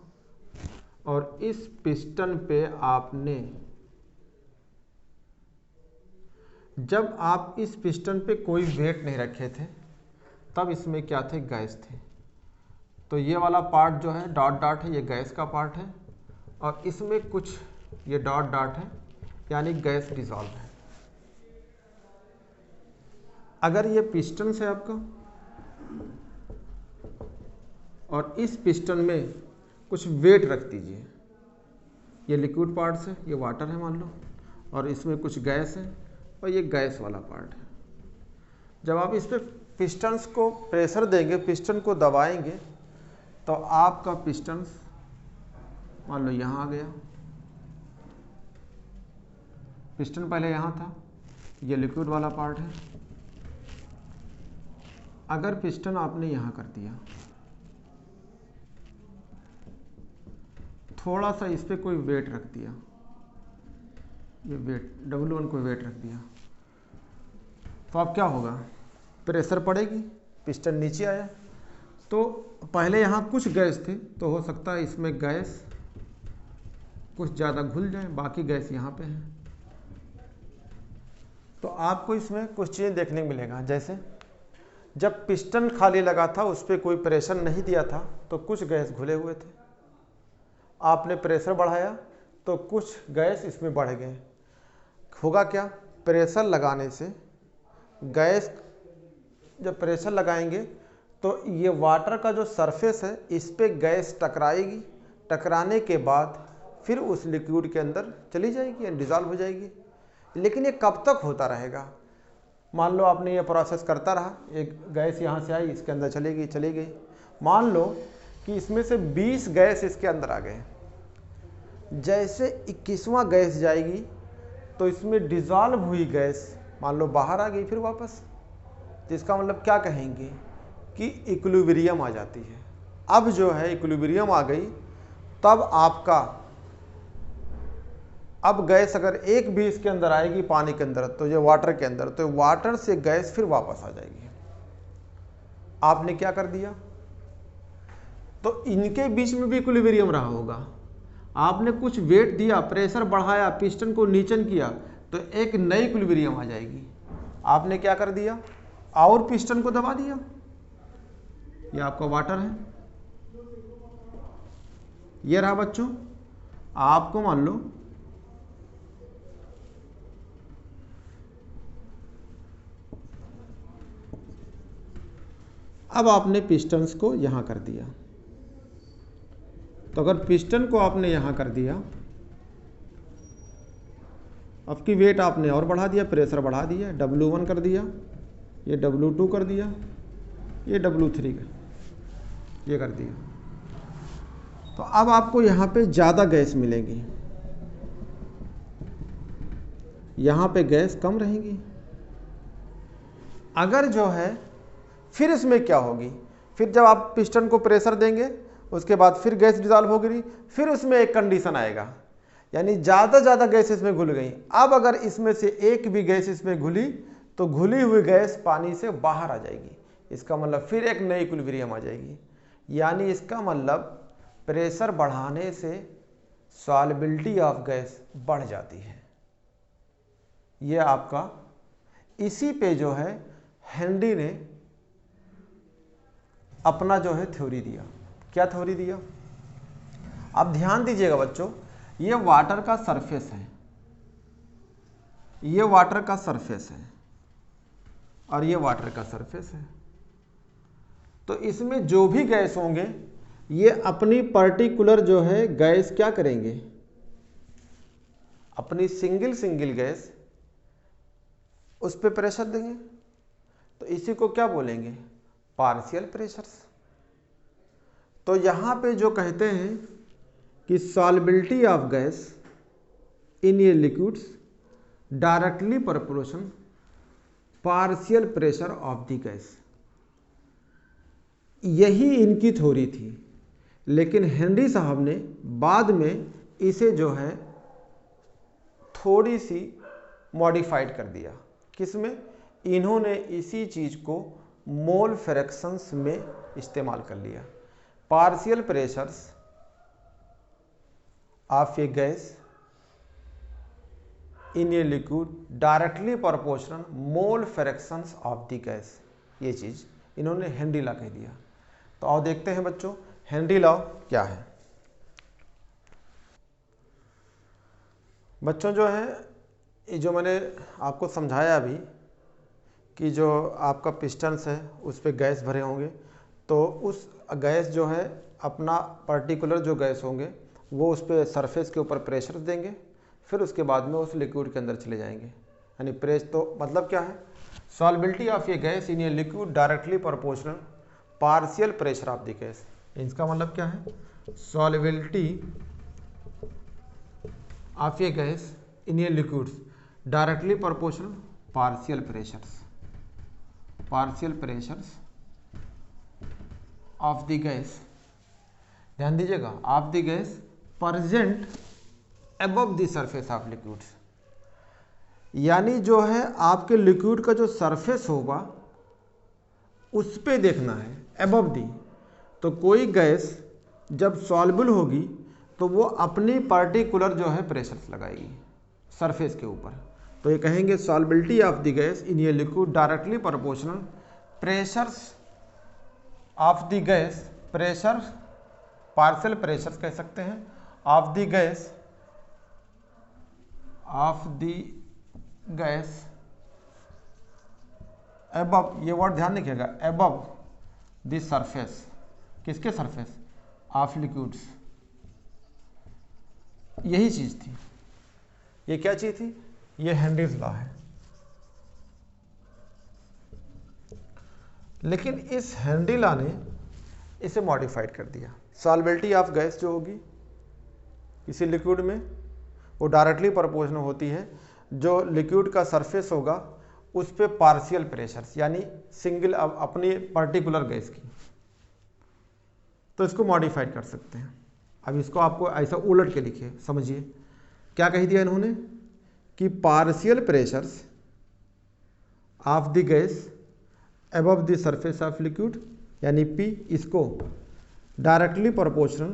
और इस पिस्टन पे आपने, जब आप इस पिस्टन पे कोई वेट नहीं रखे थे तब इसमें क्या थे, गैस थे। तो ये वाला पार्ट जो है डॉट डॉट है, ये गैस का पार्ट है, और इसमें कुछ ये डॉट डॉट है, यानी गैस डिसॉल्व है। अगर ये पिस्टन है आपका और इस पिस्टन में कुछ वेट रख दीजिए, ये लिक्विड पार्ट्स है, ये वाटर है मान लो, और इसमें कुछ गैस है और ये गैस वाला पार्ट है। जब आप इस पे पिस्टन्स को प्रेशर देंगे, पिस्टन को दबाएंगे, तो आपका पिस्टन मान लो यहाँ आ गया। पिस्टन पहले यहाँ था, ये लिक्विड वाला पार्ट है। अगर पिस्टन आपने यहाँ कर दिया, थोड़ा सा इस पे कोई वेट रख दिया, ये वेट W1 कोई वेट रख दिया, तो अब क्या होगा, प्रेशर पड़ेगी, पिस्टन नीचे आया। तो पहले यहाँ कुछ गैस थे, तो हो सकता है इसमें गैस कुछ ज़्यादा घुल जाए, बाकी गैस यहाँ पे है। तो आपको इसमें कुछ चीज़ें देखने को मिलेगा। जैसे जब पिस्टन खाली लगा था, उस पर कोई प्रेशर नहीं दिया था, तो कुछ गैस घुले हुए थे। आपने प्रेशर बढ़ाया तो कुछ गैस इसमें बढ़ गए। होगा क्या, प्रेशर लगाने से गैस, जब प्रेशर लगाएंगे तो ये वाटर का जो सरफेस है इस पे गैस टकराएगी, टकराने के बाद फिर उस लिक्विड के अंदर चली जाएगी, डिसॉल्व हो जाएगी। लेकिन ये कब तक होता रहेगा। मान लो आपने ये प्रोसेस करता रहा, एक गैस यहाँ से आई, इसके अंदर चली गई। मान लो कि इसमें से 20 गैस इसके अंदर आ गए। जैसे 21वां गैस जाएगी तो इसमें डिसॉल्व हुई गैस मान लो बाहर आ गई फिर वापस। तो इसका मतलब क्या कहेंगे कि इक्विलिब्रियम आ जाती है। अब जो है इक्विलिब्रियम आ गई, तब आपका, अब गैस अगर एक भी इसके अंदर आएगी पानी के अंदर, तो ये वाटर के अंदर, तो वाटर से गैस फिर वापस आ जाएगी। आपने क्या कर दिया, तो इनके बीच में भी इक्विलिब्रियम रहा होगा। आपने कुछ वेट दिया, प्रेशर बढ़ाया, पिस्टन को नीचन किया, तो एक नई इक्विलिब्रियम आ जाएगी। आपने क्या कर दिया, और पिस्टन को दबा दिया, ये आपका वाटर है, ये रहा बच्चों। आपको मान लो अब आपने पिस्टन्स को यहाँ कर दिया, तो अगर पिस्टन को आपने यहाँ कर दिया, अब की वेट आपने और बढ़ा दिया, प्रेशर बढ़ा दिया, W1 कर दिया, ये W2 कर दिया, ये W3 ये कर दिया, तो अब आपको यहाँ पे ज़्यादा गैस मिलेगी, यहाँ पे गैस कम रहेगी। अगर जो है फिर इसमें क्या होगी, फिर जब आप पिस्टन को प्रेशर देंगे उसके बाद फिर गैस डिजॉल्व होगी, फिर उसमें एक कंडीशन आएगा, यानी ज़्यादा गैस इसमें घुल गई। अब अगर इसमें से एक भी गैस इसमें घुली तो घुली हुई गैस पानी से बाहर आ जाएगी, इसका मतलब फिर एक नई इक्विलिब्रियम आ जाएगी। यानी इसका मतलब प्रेशर बढ़ाने से सॉल्युबिलिटी ऑफ गैस बढ़ जाती है। ये आपका इसी पे जो है हेनरी ने अपना जो है थ्योरी दिया। क्या थ्योरी दिया? अब ध्यान दीजिएगा बच्चों, ये वाटर का सरफेस है, ये वाटर का सरफेस है और ये वाटर का सरफेस है, तो इसमें जो भी गैस होंगे ये अपनी पर्टिकुलर जो है गैस क्या करेंगे, अपनी सिंगल गैस उस पे प्रेशर देंगे, तो इसी को क्या बोलेंगे, पार्शियल प्रेशर्स। तो यहां पे जो कहते हैं कि solubility of gas in a liquids directly proportion partial pressure of the gas, यही इनकी थ्योरी थी। लेकिन हेनरी साहब ने बाद में इसे जो है थोड़ी सी मॉडिफाइड कर दिया। किसमें? इन्होंने इसी चीज को मोल फ्रैक्शंस में इस्तेमाल कर लिया। Partial pressures of A gas in a liquid directly proportional mole fractions of the gas, ये चीज इन्होंने हेनरी लॉ कह दिया। तो आओ देखते हैं बच्चों हेनरी लॉ क्या है। बच्चों जो है ये जो मैंने आपको समझाया अभी कि जो आपका पिस्टन्स है उस पर गैस भरे होंगे, तो उस गैस जो है अपना पर्टिकुलर जो गैस होंगे वो उस पर सरफेस के ऊपर प्रेशर देंगे, फिर उसके बाद में उस लिक्विड के अंदर चले जाएंगे। यानी प्रेस तो मतलब क्या है, solubility of A gas in a liquid directly proportional partial pressure of the gas. इसका मतलब क्या है, solubility of A gas in a liquids directly proportional partial pressures of the gas, ध्यान दीजिएगा, of the gas present above the surface of liquids. यानी जो है आपके लिक्विड का जो सरफेस होगा उस पे देखना है, अबव दी। तो कोई गैस जब सॉल्युबल होगी तो वो अपनी पर्टिकुलर जो है प्रेशर्स लगाएगी सरफेस के ऊपर, तो ये कहेंगे solubility of the gas in a liquid directly proportional pressures of the gas, pressure partial pressures कह सकते हैं, ऑफ द गैस अबव, ये वर्ड ध्यान रखिएगा, अबव द सरफेस, किसके सरफेस, ऑफ लिक्विड्स। यही चीज थी, ये क्या चीज थी, ये हेनरीज लॉ है। लेकिन इस हेनरी लॉ ने इसे मॉडिफाइड कर दिया। सॉल्युबिलिटी ऑफ गैस जो होगी किसी लिक्विड में वो डायरेक्टली प्रोपोर्शनल होती है, जो लिक्विड का सरफेस होगा उस पे पार्शियल प्रेशर्स, यानी सिंगल अपनी पर्टिकुलर गैस की, तो इसको मॉडिफाइड कर सकते हैं। अब इसको आपको ऐसा उलट के लिखिए, समझिए क्या कह दिया इन्होंने कि partial pressures of the gas above the surface of liquid, यानी P, इसको डायरेक्टली प्रोपोर्शनल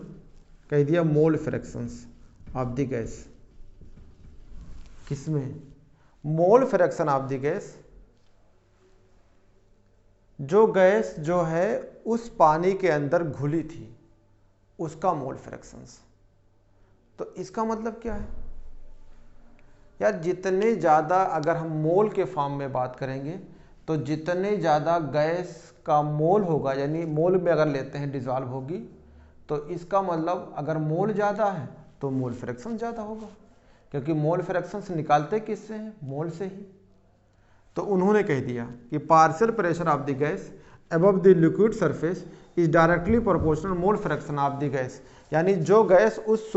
कह दिया मोल फ्रैक्शंस ऑफ द गैस। किसमें? Mole fraction of the gas, जो गैस जो है उस पानी के अंदर घुली थी उसका मोल फ्रैक्शंस। तो इसका मतलब क्या है यार, जितने ज़्यादा अगर हम मोल के फॉर्म में बात करेंगे तो जितने ज़्यादा गैस का मोल होगा, यानी मोल में अगर लेते हैं डिज़ोल्व होगी, तो इसका मतलब अगर मोल ज़्यादा है तो मोल फ्रैक्शन ज़्यादा होगा, क्योंकि मोल फ्रैक्शन से निकालते किससे हैं? मोल से ही। तो उन्होंने कह दिया कि partial pressure of the gas above the liquid surface is directly proportional mole fraction of the gas, यानी जो गैस उस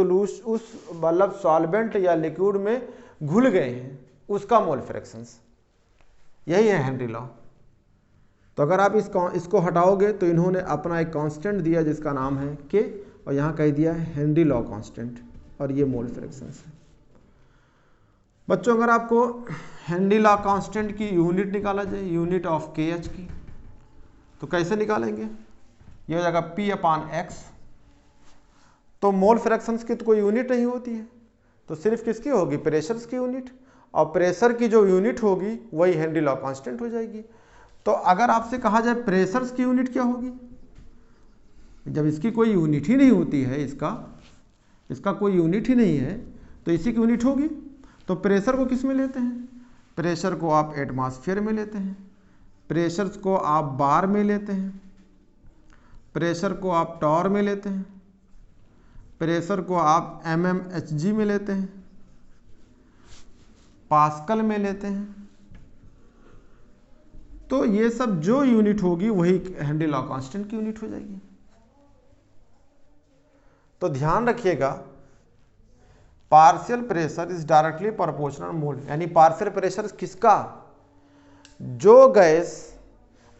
मतलब सॉल्वेंट या लिक्विड में घुल गए हैं उसका मोल फ्रैक्शंस, यही है हेनरी लॉ। तो अगर आप इसको हटाओगे तो इन्होंने अपना एक कांस्टेंट दिया जिसका नाम है के, और यहाँ कह दिया है हेनरी लॉ कांस्टेंट, और ये मोल फ्रैक्शंस है। बच्चों अगर आपको हेनरी लॉ कांस्टेंट की यूनिट निकाला जाए, यूनिट ऑफ के एच की, तो कैसे निकालेंगे? ये हो जाएगा P/X। तो मोल फ्रैक्शंस की तो कोई यूनिट नहीं होती है, तो सिर्फ किसकी होगी? प्रेशर्स की यूनिट, और प्रेशर की जो यूनिट होगी वही हेनरी लॉ कांस्टेंट हो जाएगी। तो अगर आपसे कहा जाए प्रेशर्स की यूनिट क्या होगी, जब इसकी कोई यूनिट ही नहीं होती है, इसका कोई यूनिट ही नहीं है, तो इसी की यूनिट होगी। तो प्रेशर को किस में लेते हैं? प्रेशर को आप एटमॉस्फेयर में लेते हैं, प्रेशर्स को आप बार में लेते हैं, प्रेशर को आप टॉर में लेते हैं, प्रेशर को आप mmHg में लेते हैं, पास्कल में लेते हैं। तो ये सब जो यूनिट होगी वही हेनरी लॉ कांस्टेंट की यूनिट हो जाएगी। तो ध्यान रखिएगा, partial pressure is directly proportional mole, यानी पार्शियल प्रेशर किसका? जो गैस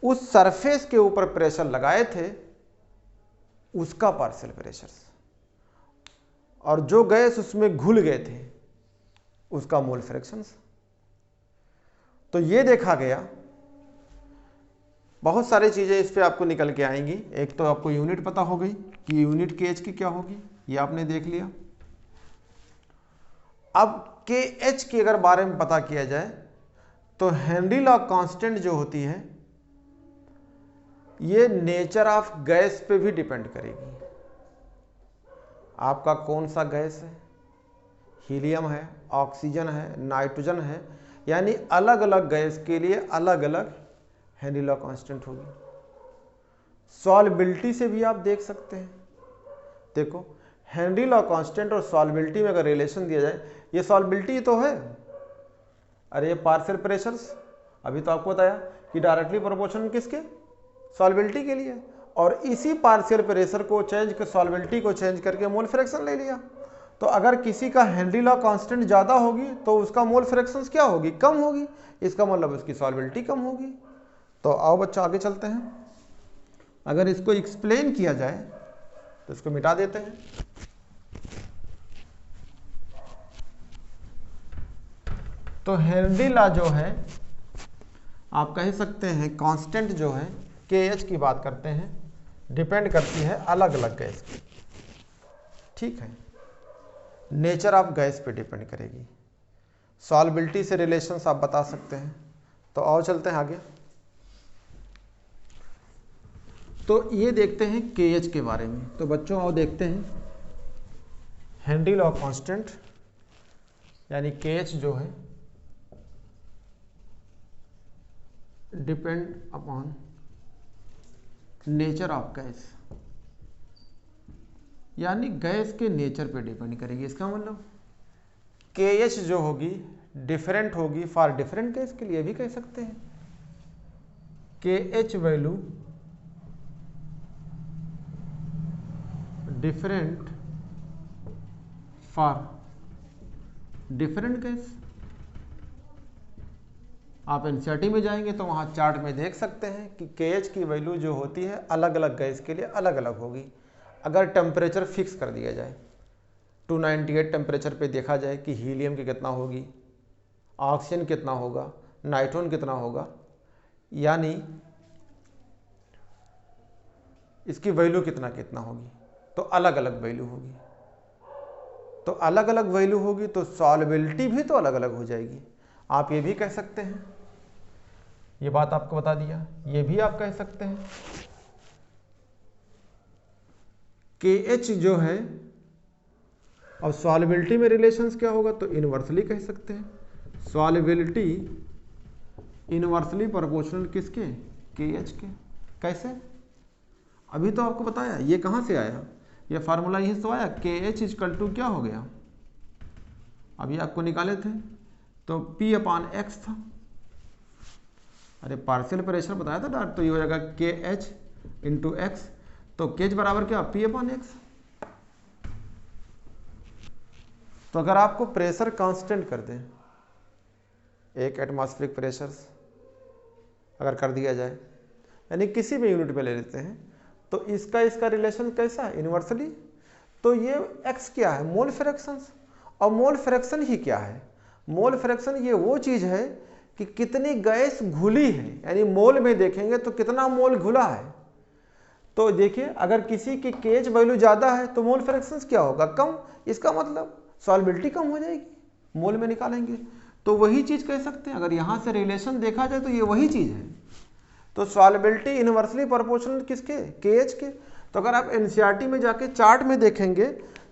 उस सरफेस के ऊपर प्रेशर लगाए थे उसका पार्शियल प्रेशर, और जो गैस उसमें घुल गए थे उसका मोल फ्रैक्शंस। तो ये देखा गया, बहुत सारी चीज़ें इस पे आपको निकल के आएंगी। एक तो आपको यूनिट पता हो गई कि यूनिट के एच की क्या होगी, ये आपने देख लिया। अब के एच के अगर बारे में पता किया जाए तो हेनरी लॉ कांस्टेंट जो होती है ये नेचर ऑफ गैस पे भी डिपेंड करेगी। आपका कौन सा गैस है, हीलियम है, ऑक्सीजन है, नाइट्रोजन है, यानी अलग अलग गैस के लिए अलग अलग हेनरी लॉ कांस्टेंट होगी। सॉल्युबिलिटी से भी आप देख सकते हैं। देखो हेनरी लॉ कांस्टेंट और सॉल्युबिलिटी में अगर रिलेशन दिया जाए, ये सॉल्युबिलिटी तो है, अरे ये पार्शियल प्रेशर्स अभी तो आपको बताया कि डायरेक्टली प्रोपोर्शनल किसके? सॉल्युबिलिटी के लिए, और इसी पार्शियल प्रेशर को चेंज कर सॉल्युबिलिटी को चेंज करके मोल फ्रैक्शन ले लिया। तो अगर किसी का हेनरी लॉ कांस्टेंट ज़्यादा होगी तो उसका मोल फ्रैक्शंस क्या होगी? कम होगी, इसका मतलब उसकी सॉल्युबिलिटी कम होगी। तो आओ बच्चा आगे चलते हैं। अगर इसको एक्सप्लेन किया जाए तो इसको मिटा देते हैं। तो हेनरी लॉ जो है आप कह सकते हैं कांस्टेंट जो है के एच की बात करते हैं, डिपेंड करती है अलग अलग गैस की, ठीक है, नेचर ऑफ गैस पे डिपेंड करेगी। सॉल्युबिलिटी से रिलेशंस आप बता सकते हैं। तो आओ चलते हैं आगे। तो ये देखते हैं के एच के बारे में। तो बच्चों आओ देखते हैं हेनरी लॉ कांस्टेंट यानी के एच जो है depend upon nature of gas, यानी गैस के नेचर पे डिपेंड करेगी। इसका मतलब के एच जो होगी डिफरेंट होगी फॉर डिफरेंट गैस के लिए भी कह सकते हैं। के H value different for different gas. आप एनसीईआरटी में जाएंगे तो वहाँ चार्ट में देख सकते हैं कि के एच की वैल्यू जो होती है अलग अलग गैस के लिए अलग अलग होगी। अगर टेम्परेचर फिक्स कर दिया जाए, 298 टेम्परेचर पे देखा जाए कि हीलियम की कितना होगी, ऑक्सीजन कितना होगा, नाइट्रोजन कितना होगा, यानी इसकी वैल्यू कितना कितना होगी, तो अलग अलग वैल्यू होगी। तो अलग अलग वैल्यू होगी तो सॉल्युबिलिटी भी तो अलग अलग हो जाएगी। आप ये भी कह सकते हैं, ये बात आपको बता दिया, ये भी आप कह सकते हैं के एच जो है और सॉल्युबिलिटी में रिलेशंस क्या होगा, तो इनवर्सली कह सकते हैं। सॉल्युबिलिटी इनवर्सली प्रोपोर्शनल किसके, KH के। कैसे, अभी तो आपको बताया, ये कहाँ से आया, ये फार्मूला यहीं से आया, KH इक्वल टू क्या हो गया, अभी आपको निकाले थे तो P/X था। अरे पार्शियल प्रेशर बताया था डार्ट, तो ये हो जाएगा KH इंटू एक्स, तो KH बराबर क्या, P/X। तो अगर आपको प्रेशर कांस्टेंट कर दें, एक एटमॉस्फेरिक प्रेशर अगर कर दिया जाए, यानी किसी भी यूनिट पे ले लेते हैं, तो इसका रिलेशन कैसा है, इनवर्सली। तो ये x क्या है, मोल फ्रैक्शंस, और मोल फ्रैक्शन ही क्या है, मोल फ्रैक्शन ये वो चीज है कि कितनी गैस घुली है, यानी मोल में देखेंगे तो कितना मोल घुला है। तो देखिए अगर किसी की KH वैल्यू ज्यादा है तो मोल फ्रैक्शंस क्या होगा, कम, इसका मतलब सॉल्बिलिटी कम हो जाएगी, मोल में निकालेंगे। तो वही चीज कह सकते हैं, अगर यहां से रिलेशन देखा जाए तो ये वही चीज है। तो सॉल्बिलिटी इनवर्सली प्रोपोर्शनल किसके, KH के। तो अगर आप NCERT में जाके चार्ट में देखेंगे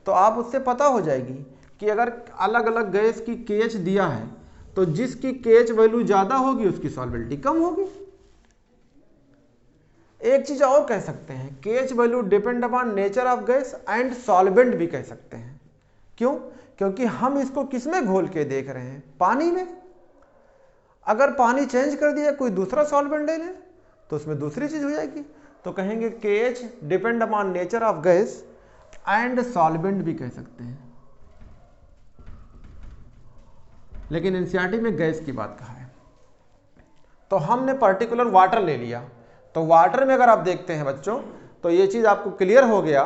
तो आप उससे पता हो जाएगी कि अगर अलग अलग गैस की KH दिया है तो जिसकी KH वैल्यू ज्यादा होगी उसकी सॉल्बिलिटी कम होगी। एक चीज और कह सकते हैं, KH value depend upon nature of gas and solvent भी कह सकते हैं। क्यों, क्योंकि हम इसको किसमें घोल के देख रहे हैं, पानी में। अगर पानी चेंज कर दिया, कोई दूसरा सॉल्वेंट ले लें तो उसमें दूसरी चीज हो जाएगी। तो कहेंगे KH depend upon nature of gas and solvent भी कह सकते हैं। लेकिन NCERT में गैस की बात कहा है, तो हमने पर्टिकुलर वाटर ले लिया। तो वाटर में अगर आप देखते हैं बच्चों, तो ये चीज आपको क्लियर हो गया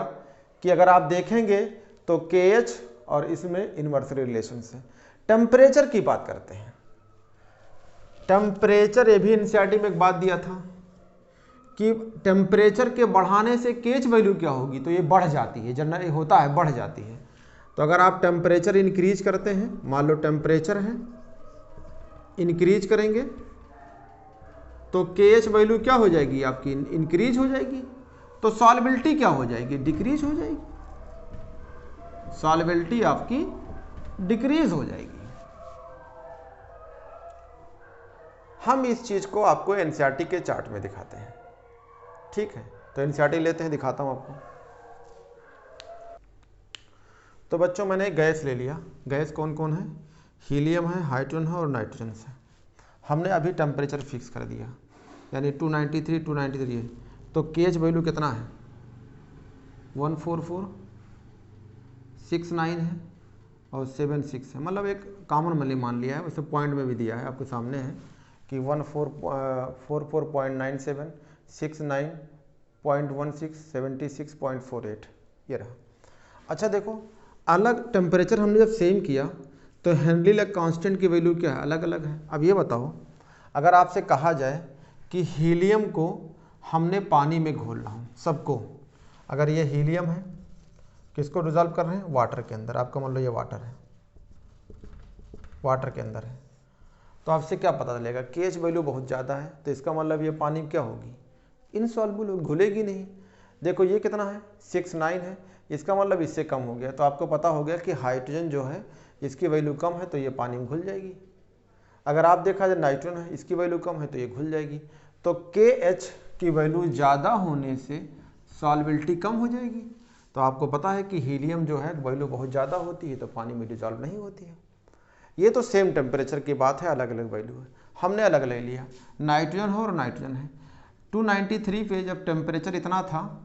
कि अगर आप देखेंगे तो KH और इसमें इनवर्सली रिलेशन है। टेम्परेचर की बात करते हैं, टेम्परेचर, ये भी NCERT में एक बात दिया था कि टेम्परेचर के बढ़ाने से KH वैल्यू क्या होगी, तो ये बढ़ जाती है, जनरली होता है, बढ़ जाती है। तो अगर आप टेम्परेचर इंक्रीज करते हैं, मान लो टेम्परेचर है, इंक्रीज करेंगे तो KH वैल्यू क्या हो जाएगी आपकी, इंक्रीज हो जाएगी। तो सॉल्बिलिटी क्या हो जाएगी, डिक्रीज हो जाएगी, सॉल्बिलिटी आपकी डिक्रीज हो जाएगी। हम इस चीज को आपको NCERT के चार्ट में दिखाते हैं, ठीक है। तो NCERT लेते हैं, दिखाता हूं आपको। तो बच्चों मैंने गैस ले लिया, गैस कौन कौन है, हीलियम है, हाइड्रोजन है और नाइट्रोजन है। हमने अभी टेम्परेचर फिक्स कर दिया, यानी 293 है। तो KH वैल्यू कितना है, 14469 है और 76 है, मतलब एक कॉमन मल्ली मान लिया है, उसे पॉइंट में भी दिया है, आपके सामने है कि 144.97, 69.16, 76.48, ये रहा। अच्छा देखो, अलग टेम्परेचर हमने जब सेम किया तो हेनरी लेग कांस्टेंट की वैल्यू क्या है, अलग अलग है। अब ये बताओ, अगर आपसे कहा जाए कि हीलियम को हमने पानी में घोलना हो, सबको, अगर ये हीलियम है, किसको डिजॉल्व कर रहे हैं, वाटर के अंदर, आपका मान लो ये वाटर है, वाटर के अंदर है, तो आपसे क्या पता चलेगा, KH वैल्यू बहुत ज़्यादा है, तो इसका मतलब ये पानी क्या होगी, इनसॉल्युबल, घुलेगी नहीं। देखो ये कितना है, 69 है, इसका मतलब इससे कम हो गया, तो आपको पता हो गया कि हाइड्रोजन जो है इसकी वैल्यू कम है तो ये पानी में घुल जाएगी। अगर आप देखा जाए नाइट्रोजन है, इसकी वैल्यू कम है तो ये घुल जाएगी। तो KH की वैल्यू ज़्यादा होने से सॉल्बिलिटी कम हो जाएगी। तो आपको पता है कि हीलियम जो है वैल्यू बहुत ज़्यादा होती है तो पानी में डिजॉल्व नहीं होती है। ये तो सेम टेम्परेचर की बात है, अलग अलग वैल्यू है, हमने अलग ले लिया। नाइट्रोजन है और नाइट्रोजन है, 293 पे जब टेम्परेचर इतना था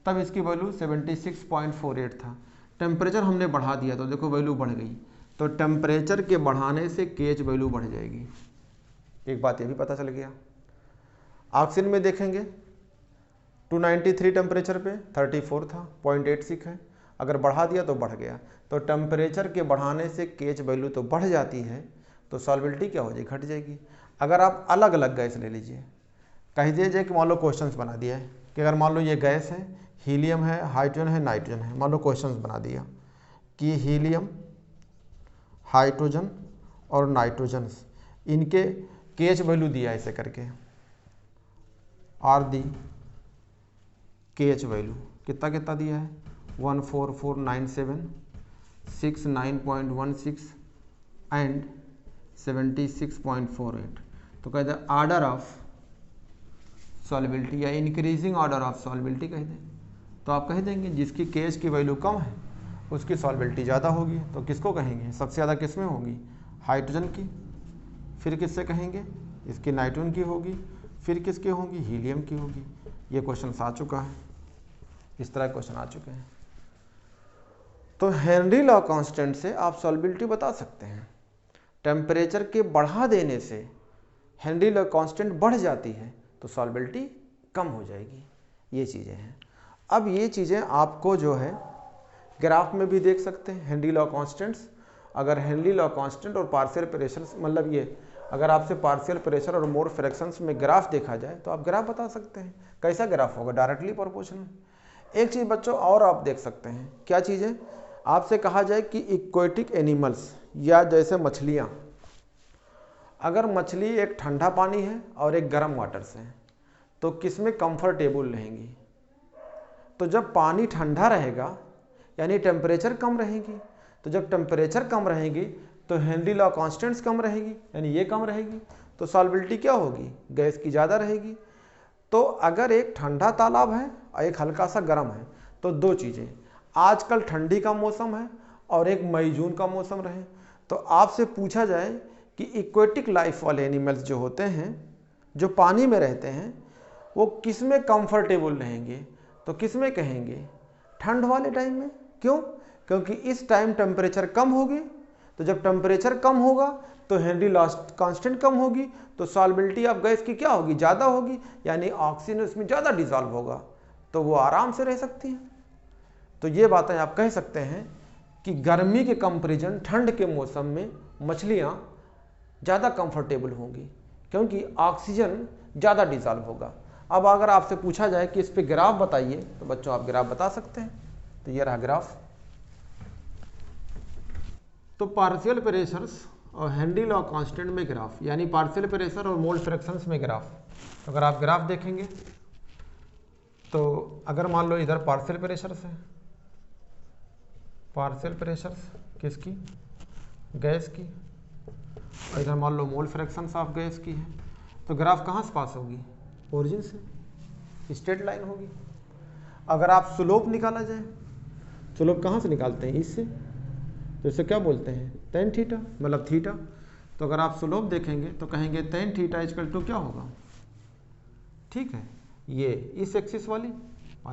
तब इसकी वैल्यू 76.48 था। टेम्परेचर हमने बढ़ा दिया तो देखो वैल्यू बढ़ गई, तो टेम्परेचर के बढ़ाने से KH वैल्यू बढ़ जाएगी। एक बात ये भी पता चल गया। ऑक्सीजन में देखेंगे 293 टेम्परेचर पे 34 था, 0.86 है, अगर बढ़ा दिया तो बढ़ गया। तो टेम्परेचर के बढ़ाने से KH वैल्यू तो बढ़ जाती है, तो सॉल्बिलिटी क्या हो जाएगी, घट जाएगी। अगर आप अलग अलग गैस ले लीजिए, कह दीजिए कि मान लो क्वेश्चंस बना दिया है कि अगर मान लो ये गैस है, हीलियम है, हाइड्रोजन है, नाइट्रोजन है, मान लो क्वेश्चंस बना दिया कि हीलियम, हाइड्रोजन और नाइट्रोजन इनके KH वैल्यू दिया ऐसे करके, आर दी KH वैल्यू कितना कितना दिया है, 14497, 69.16 एंड 76.48। तो कहते हैं ऑर्डर ऑफ सॉल्युबिलिटी या इंक्रीजिंग ऑर्डर ऑफ सॉल्युबिलिटी कह दें। तो आप कह देंगे जिसकी KH की वैल्यू कम है उसकी सॉल्युबिलिटी ज़्यादा होगी। तो किसको कहेंगे? सबसे ज़्यादा किस में होगी? हाइड्रोजन की। फिर किससे कहेंगे? इसकी नाइट्रोजन की होगी। फिर किसकी होगी? हीलियम की होगी। ये क्वेश्चन आ चुका है, इस तरह क्वेश्चन आ चुके हैं। तो हेनरी लॉ कांस्टेंट से आप सॉल्युबिलिटी बता सकते हैं। टेम्परेचर के बढ़ा देने से हेनरी लॉ कांस्टेंट बढ़ जाती है तो सॉल्युबिलिटी कम हो जाएगी। ये चीज़ें हैं। अब ये चीज़ें आपको जो है ग्राफ में भी देख सकते हैं। हेनरी लॉ कांस्टेंट्स, अगर हेनरी लॉ कांस्टेंट और पार्शियल प्रेशर, मतलब ये अगर आपसे पार्शियल प्रेशर और मोल फ्रैक्शंस में ग्राफ देखा जाए तो आप ग्राफ बता सकते हैं। कैसा ग्राफ होगा? Directly proportional. एक चीज़ बच्चों और आप देख सकते हैं, क्या चीज़ है? आपसे कहा जाए कि इक्वेटिक एनिमल्स या जैसे मछलियाँ, अगर मछली एक ठंडा पानी है और एक गर्म वाटर से है तो किस में कंफर्टेबल रहेंगी? तो जब पानी ठंडा रहेगा यानी टेम्परेचर कम रहेगी, तो जब टेम्परेचर कम रहेगी तो हेनरी लॉ कांस्टेंट्स कम रहेगी यानी ये कम रहेगी, तो सॉल्युबिलिटी क्या होगी? गैस की ज़्यादा रहेगी। तो अगर एक ठंडा तालाब है और एक हल्का सा गर्म है तो दो चीज़ें, आजकल ठंडी का मौसम है और एक मई जून का मौसम रहे, तो आपसे पूछा जाए कि इक्वेटिक लाइफ वाले एनिमल्स जो होते हैं, जो पानी में रहते हैं, वो किस में कंफर्टेबल रहेंगे? तो किस में कहेंगे? ठंड वाले टाइम में। क्यों? क्योंकि इस टाइम टेम्परेचर कम होगी, तो जब टेम्परेचर कम होगा तो हेनरी लॉ कांस्टेंट कम होगी, तो सॉल्युबिलिटी ऑफ गैस की क्या होगी? ज़्यादा होगी, यानी ऑक्सीजन उसमें ज़्यादा डिजॉल्व होगा, तो वो आराम से रह सकती हैं। तो ये बातें आप कह सकते हैं कि गर्मी के कंपेरिजन ठंड के मौसम में मछलियाँ ज़्यादा कंफर्टेबल होंगी क्योंकि ऑक्सीजन ज़्यादा डिजॉल्व होगा। अब अगर आपसे पूछा जाए कि इस पे ग्राफ बताइए तो बच्चों आप ग्राफ बता सकते हैं। तो ये रहा ग्राफ। तो पार्शियल प्रेशर्स और हेनरी लॉ कांस्टेंट में ग्राफ, यानी पार्शियल प्रेशर और मोल फ्रैक्शंस में ग्राफ। तो अगर आप ग्राफ देखेंगे तो अगर मान लो इधर पार्शियल प्रेशर्स है, पार्शियल प्रेशर्स किसकी? गैस की, और इधर मान लो मोल फ्रैक्शंस ऑफ गैस की है, तो ग्राफ कहाँ से पास होगी? ओरिजिन से, स्ट्रेट लाइन होगी। अगर आप स्लोप निकाला जाए, स्लोप कहाँ से निकालते हैं? इससे। तो इसे क्या बोलते हैं? टेन थीटा, मतलब थीटा। तो अगर आप स्लोप देखेंगे तो कहेंगे टेन थीटा इक्वल टू क्या होगा? ठीक है, ये इस एक्सिस वाली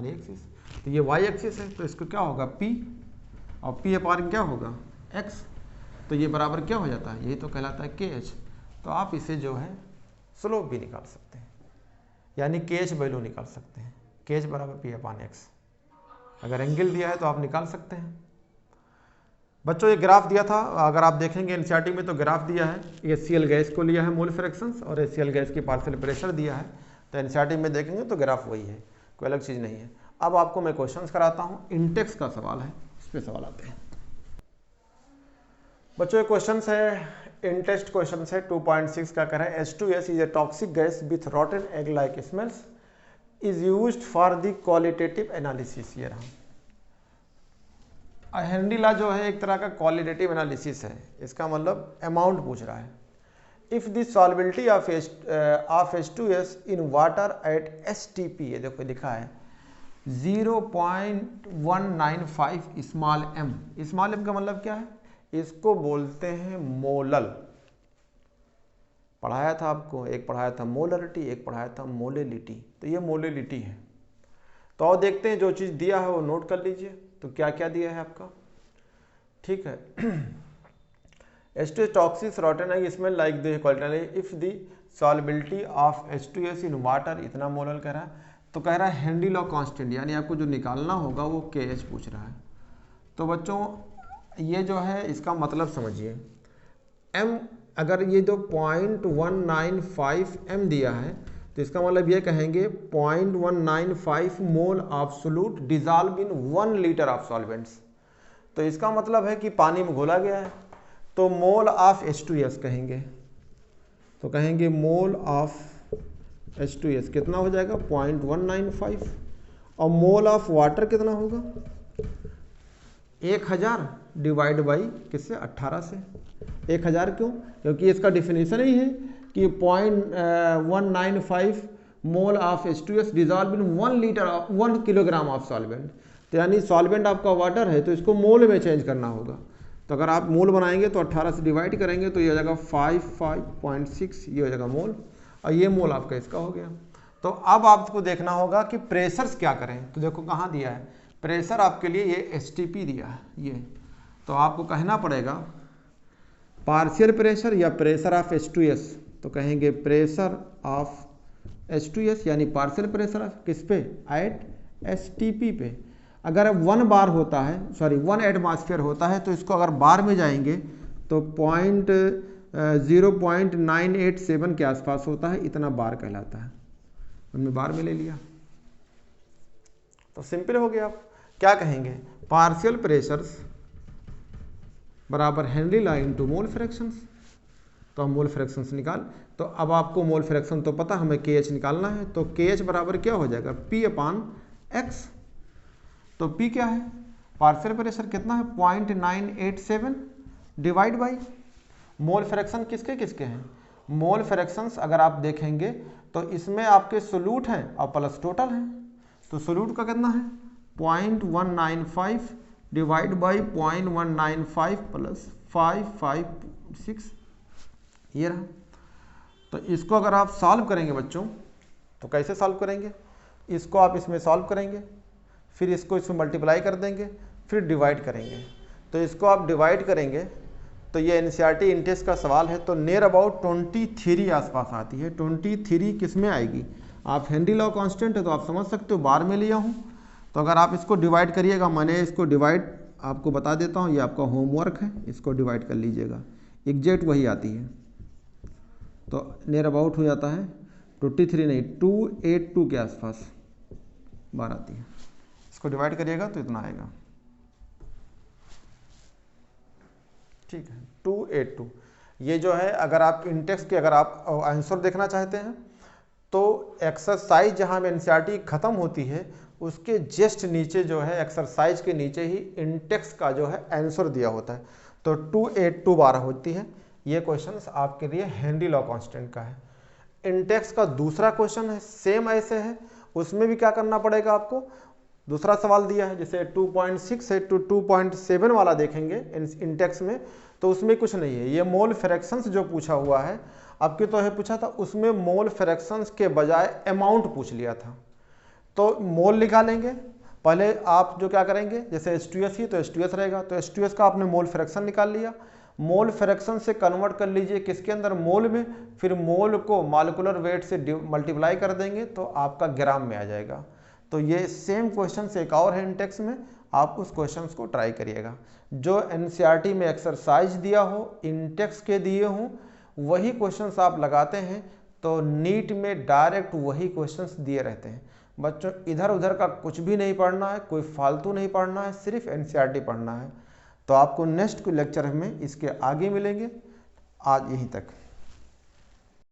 एक्सिस, तो ये वाई एक्सिस है, तो इसको क्या होगा? पी, और पी अपार क्या होगा? एक्स। तो ये बराबर क्या हो जाता है? यही तो कहलाता है KH। तो आप इसे जो है स्लोप भी निकाल सकते हैं, यानी KH वैल्यू निकाल सकते हैं। KH बराबर P अपान एक्स। अगर एंगल दिया है तो आप निकाल सकते हैं। बच्चों ये ग्राफ दिया था, अगर आप देखेंगे एनसीईआरटी में तो ग्राफ दिया है, HCl गैस को लिया है मोल फ्रैक्शंस और HCl गैस की पार्शियल प्रेशर दिया है। तो एनसीईआरटी में देखेंगे तो ग्राफ वही है, कोई अलग चीज़ नहीं है। अब आपको मैं क्वेश्चंस कराता हूँ। इंटेक्स का सवाल है, इस पर सवाल आते हैं। बच्चों ये क्वेश्चन है, इंटेस्ट क्वेश्चन है 2.6 का कर है H2S is a toxic gas with रॉटन egg like smells is used for the qualitative analysis. ये रहा। हेनरी लॉ जो है एक तरह का क्वालिटेटिव एनालिसिस है, इसका मतलब अमाउंट पूछ रहा है। If the solubility of H2S in water at STP, ये देखो लिखा है 0.195 स्मॉल m। स्मॉल m का मतलब क्या है? इसको बोलते हैं मोलल। पढ़ाया था आपको, एक पढ़ाया था मोलरिटी, एक पढ़ाया था मोलेलिटी। तो ये मोलेलिटी है। तो और देखते हैं, जो चीज़ दिया है वो नोट कर लीजिए। तो क्या क्या दिया है आपका? ठीक है। H2S टॉक्सिक रॉटन है, इसमें like the quality if the solubility of H2S in water इतना मोलल कह रहा है। तो कह रहा है हेनरी लॉ कांस्टेंट, यानी आपको जो निकालना होगा वो KH पूछ रहा है। तो बच्चों ये जो है इसका मतलब समझिए, m अगर ये जो 0.195 m दिया है तो इसका मतलब ये कहेंगे 0.195 mole of solute dissolve in 1 litre of solvents. तो इसका मतलब है कि पानी में घोला गया है। तो मोल ऑफ H2S कहेंगे, तो कहेंगे मोल ऑफ H2S कितना हो जाएगा? 0.195। और मोल ऑफ वाटर कितना होगा? 1000 डिवाइड बाई किससे? 18 से। 1000 क्यों? क्योंकि इसका डिफिनेशन ही है कि 0.195 mole of H2S dissolve in 1 kilogram of solvent. तो यानी सॉल्वेंट आपका वाटर है तो इसको मोल में चेंज करना होगा। तो अगर आप मोल बनाएंगे तो 18 से डिवाइड करेंगे तो ये हो जाएगा 55.6, ये हो जाएगा मोल, और ये मोल आपका इसका हो गया। तो अब आपको देखना होगा कि प्रेशर्स क्या करें। तो देखो कहाँ दिया है प्रेशर आपके लिए, ये STP दिया है ये। तो आपको कहना पड़ेगा पार्शियल प्रेशर या प्रेशर ऑफ H2S। तो कहेंगे प्रेशर ऑफ H2S यानी पार्शियल प्रेशर किस पे, एट STP पे। अगर 1 बार होता है, सॉरी 1 एटमॉस्फेयर होता है तो इसको अगर बार में जाएंगे तो 0.987 के आसपास होता है, इतना बार कहलाता है। हमने बार में ले लिया तो सिंपल हो गया। आप क्या कहेंगे, पार्शियल प्रेशर्स बराबर हेनरी लॉ इनटू मोल फ्रैक्शंस। तो हम मोल फ्रैक्शंस निकाल, तो अब आपको मोल फ्रैक्शन तो पता, हमें KH निकालना है। तो KH बराबर क्या हो जाएगा, P/X। तो P क्या है, पार्शियल प्रेशर कितना है 0.987 डिवाइड बाई मोल फ्रैक्शन किसके किसके हैं, मोल फ्रैक्शंस अगर आप देखेंगे तो इसमें आपके सोल्यूट हैं और प्लस टोटल हैं। तो सोल्यूट का कितना है 0.195 डिवाइड बाई 0.195 प्लस 556, ये रहा। तो इसको अगर आप सॉल्व करेंगे बच्चों, तो कैसे सॉल्व करेंगे, इसको आप इसमें सॉल्व करेंगे, फिर इसको इसमें मल्टीप्लाई कर देंगे, फिर डिवाइड करेंगे। तो इसको आप डिवाइड करेंगे तो ये NCERT इंटेस्ट का सवाल है, तो नियर अबाउट 23 आसपास आती है। 23 किस में आएगी, आप हेनरी लॉ कांस्टेंट है तो आप समझ सकते हो, बार में लिया हूँ। तो अगर आप इसको डिवाइड करिएगा, मैंने इसको डिवाइड आपको बता देता हूँ, ये आपका होमवर्क है, इसको डिवाइड कर लीजिएगा, एग्जैक्ट वही आती है। तो नियर अबाउट हो जाता है 23 नहीं 282 के आसपास बार आती है। इसको डिवाइड करिएगा तो इतना आएगा, ठीक है 282। ये जो है अगर आप इंटेक्स के अगर आप आंसर देखना चाहते हैं तो एक्सरसाइज जहाँ में NCERT खत्म होती है उसके जस्ट नीचे जो है एक्सरसाइज के नीचे ही इंटेक्स का जो है आंसर दिया होता है। तो 282 बार होती है। ये क्वेश्चन आपके लिए हेनरी लॉ कांस्टेंट का है। इंटेक्स का दूसरा क्वेश्चन है, सेम ऐसे है, उसमें भी क्या करना पड़ेगा आपको, दूसरा सवाल दिया है जैसे 2.6 है टू 2.7 वाला देखेंगे इंटेक्स में, तो उसमें कुछ नहीं है। ये मोल फ्रैक्शंस जो पूछा हुआ है आपके तो है पूछा था, उसमें मोल फ्रैक्शंस के बजाय अमाउंट पूछ लिया था। तो मोल निकालेंगे पहले, आप जो क्या करेंगे जैसे H2S ही तो H2S रहेगा, तो H2S का आपने मोल फ्रैक्शन निकाल लिया, मोल फ्रैक्शन से कन्वर्ट कर लीजिए किसके अंदर, मोल में, फिर मोल को मॉलिक्यूलर वेट से मल्टीप्लाई कर देंगे तो आपका ग्राम में आ जाएगा। तो ये सेम क्वेश्चन से एक और है इंटेक्स में, आप उस क्वेश्चन को ट्राई करिएगा। जो NCERT में एक्सरसाइज दिया हो, इंटेक्स के दिए हों, वही क्वेश्चंस आप लगाते हैं तो नीट में डायरेक्ट वही क्वेश्चंस दिए रहते हैं। बच्चों इधर उधर का कुछ भी नहीं पढ़ना है, कोई फालतू नहीं पढ़ना है, सिर्फ NCERT पढ़ना है। तो आपको नेक्स्ट लेक्चर में इसके आगे मिलेंगे। आज यहीं तक।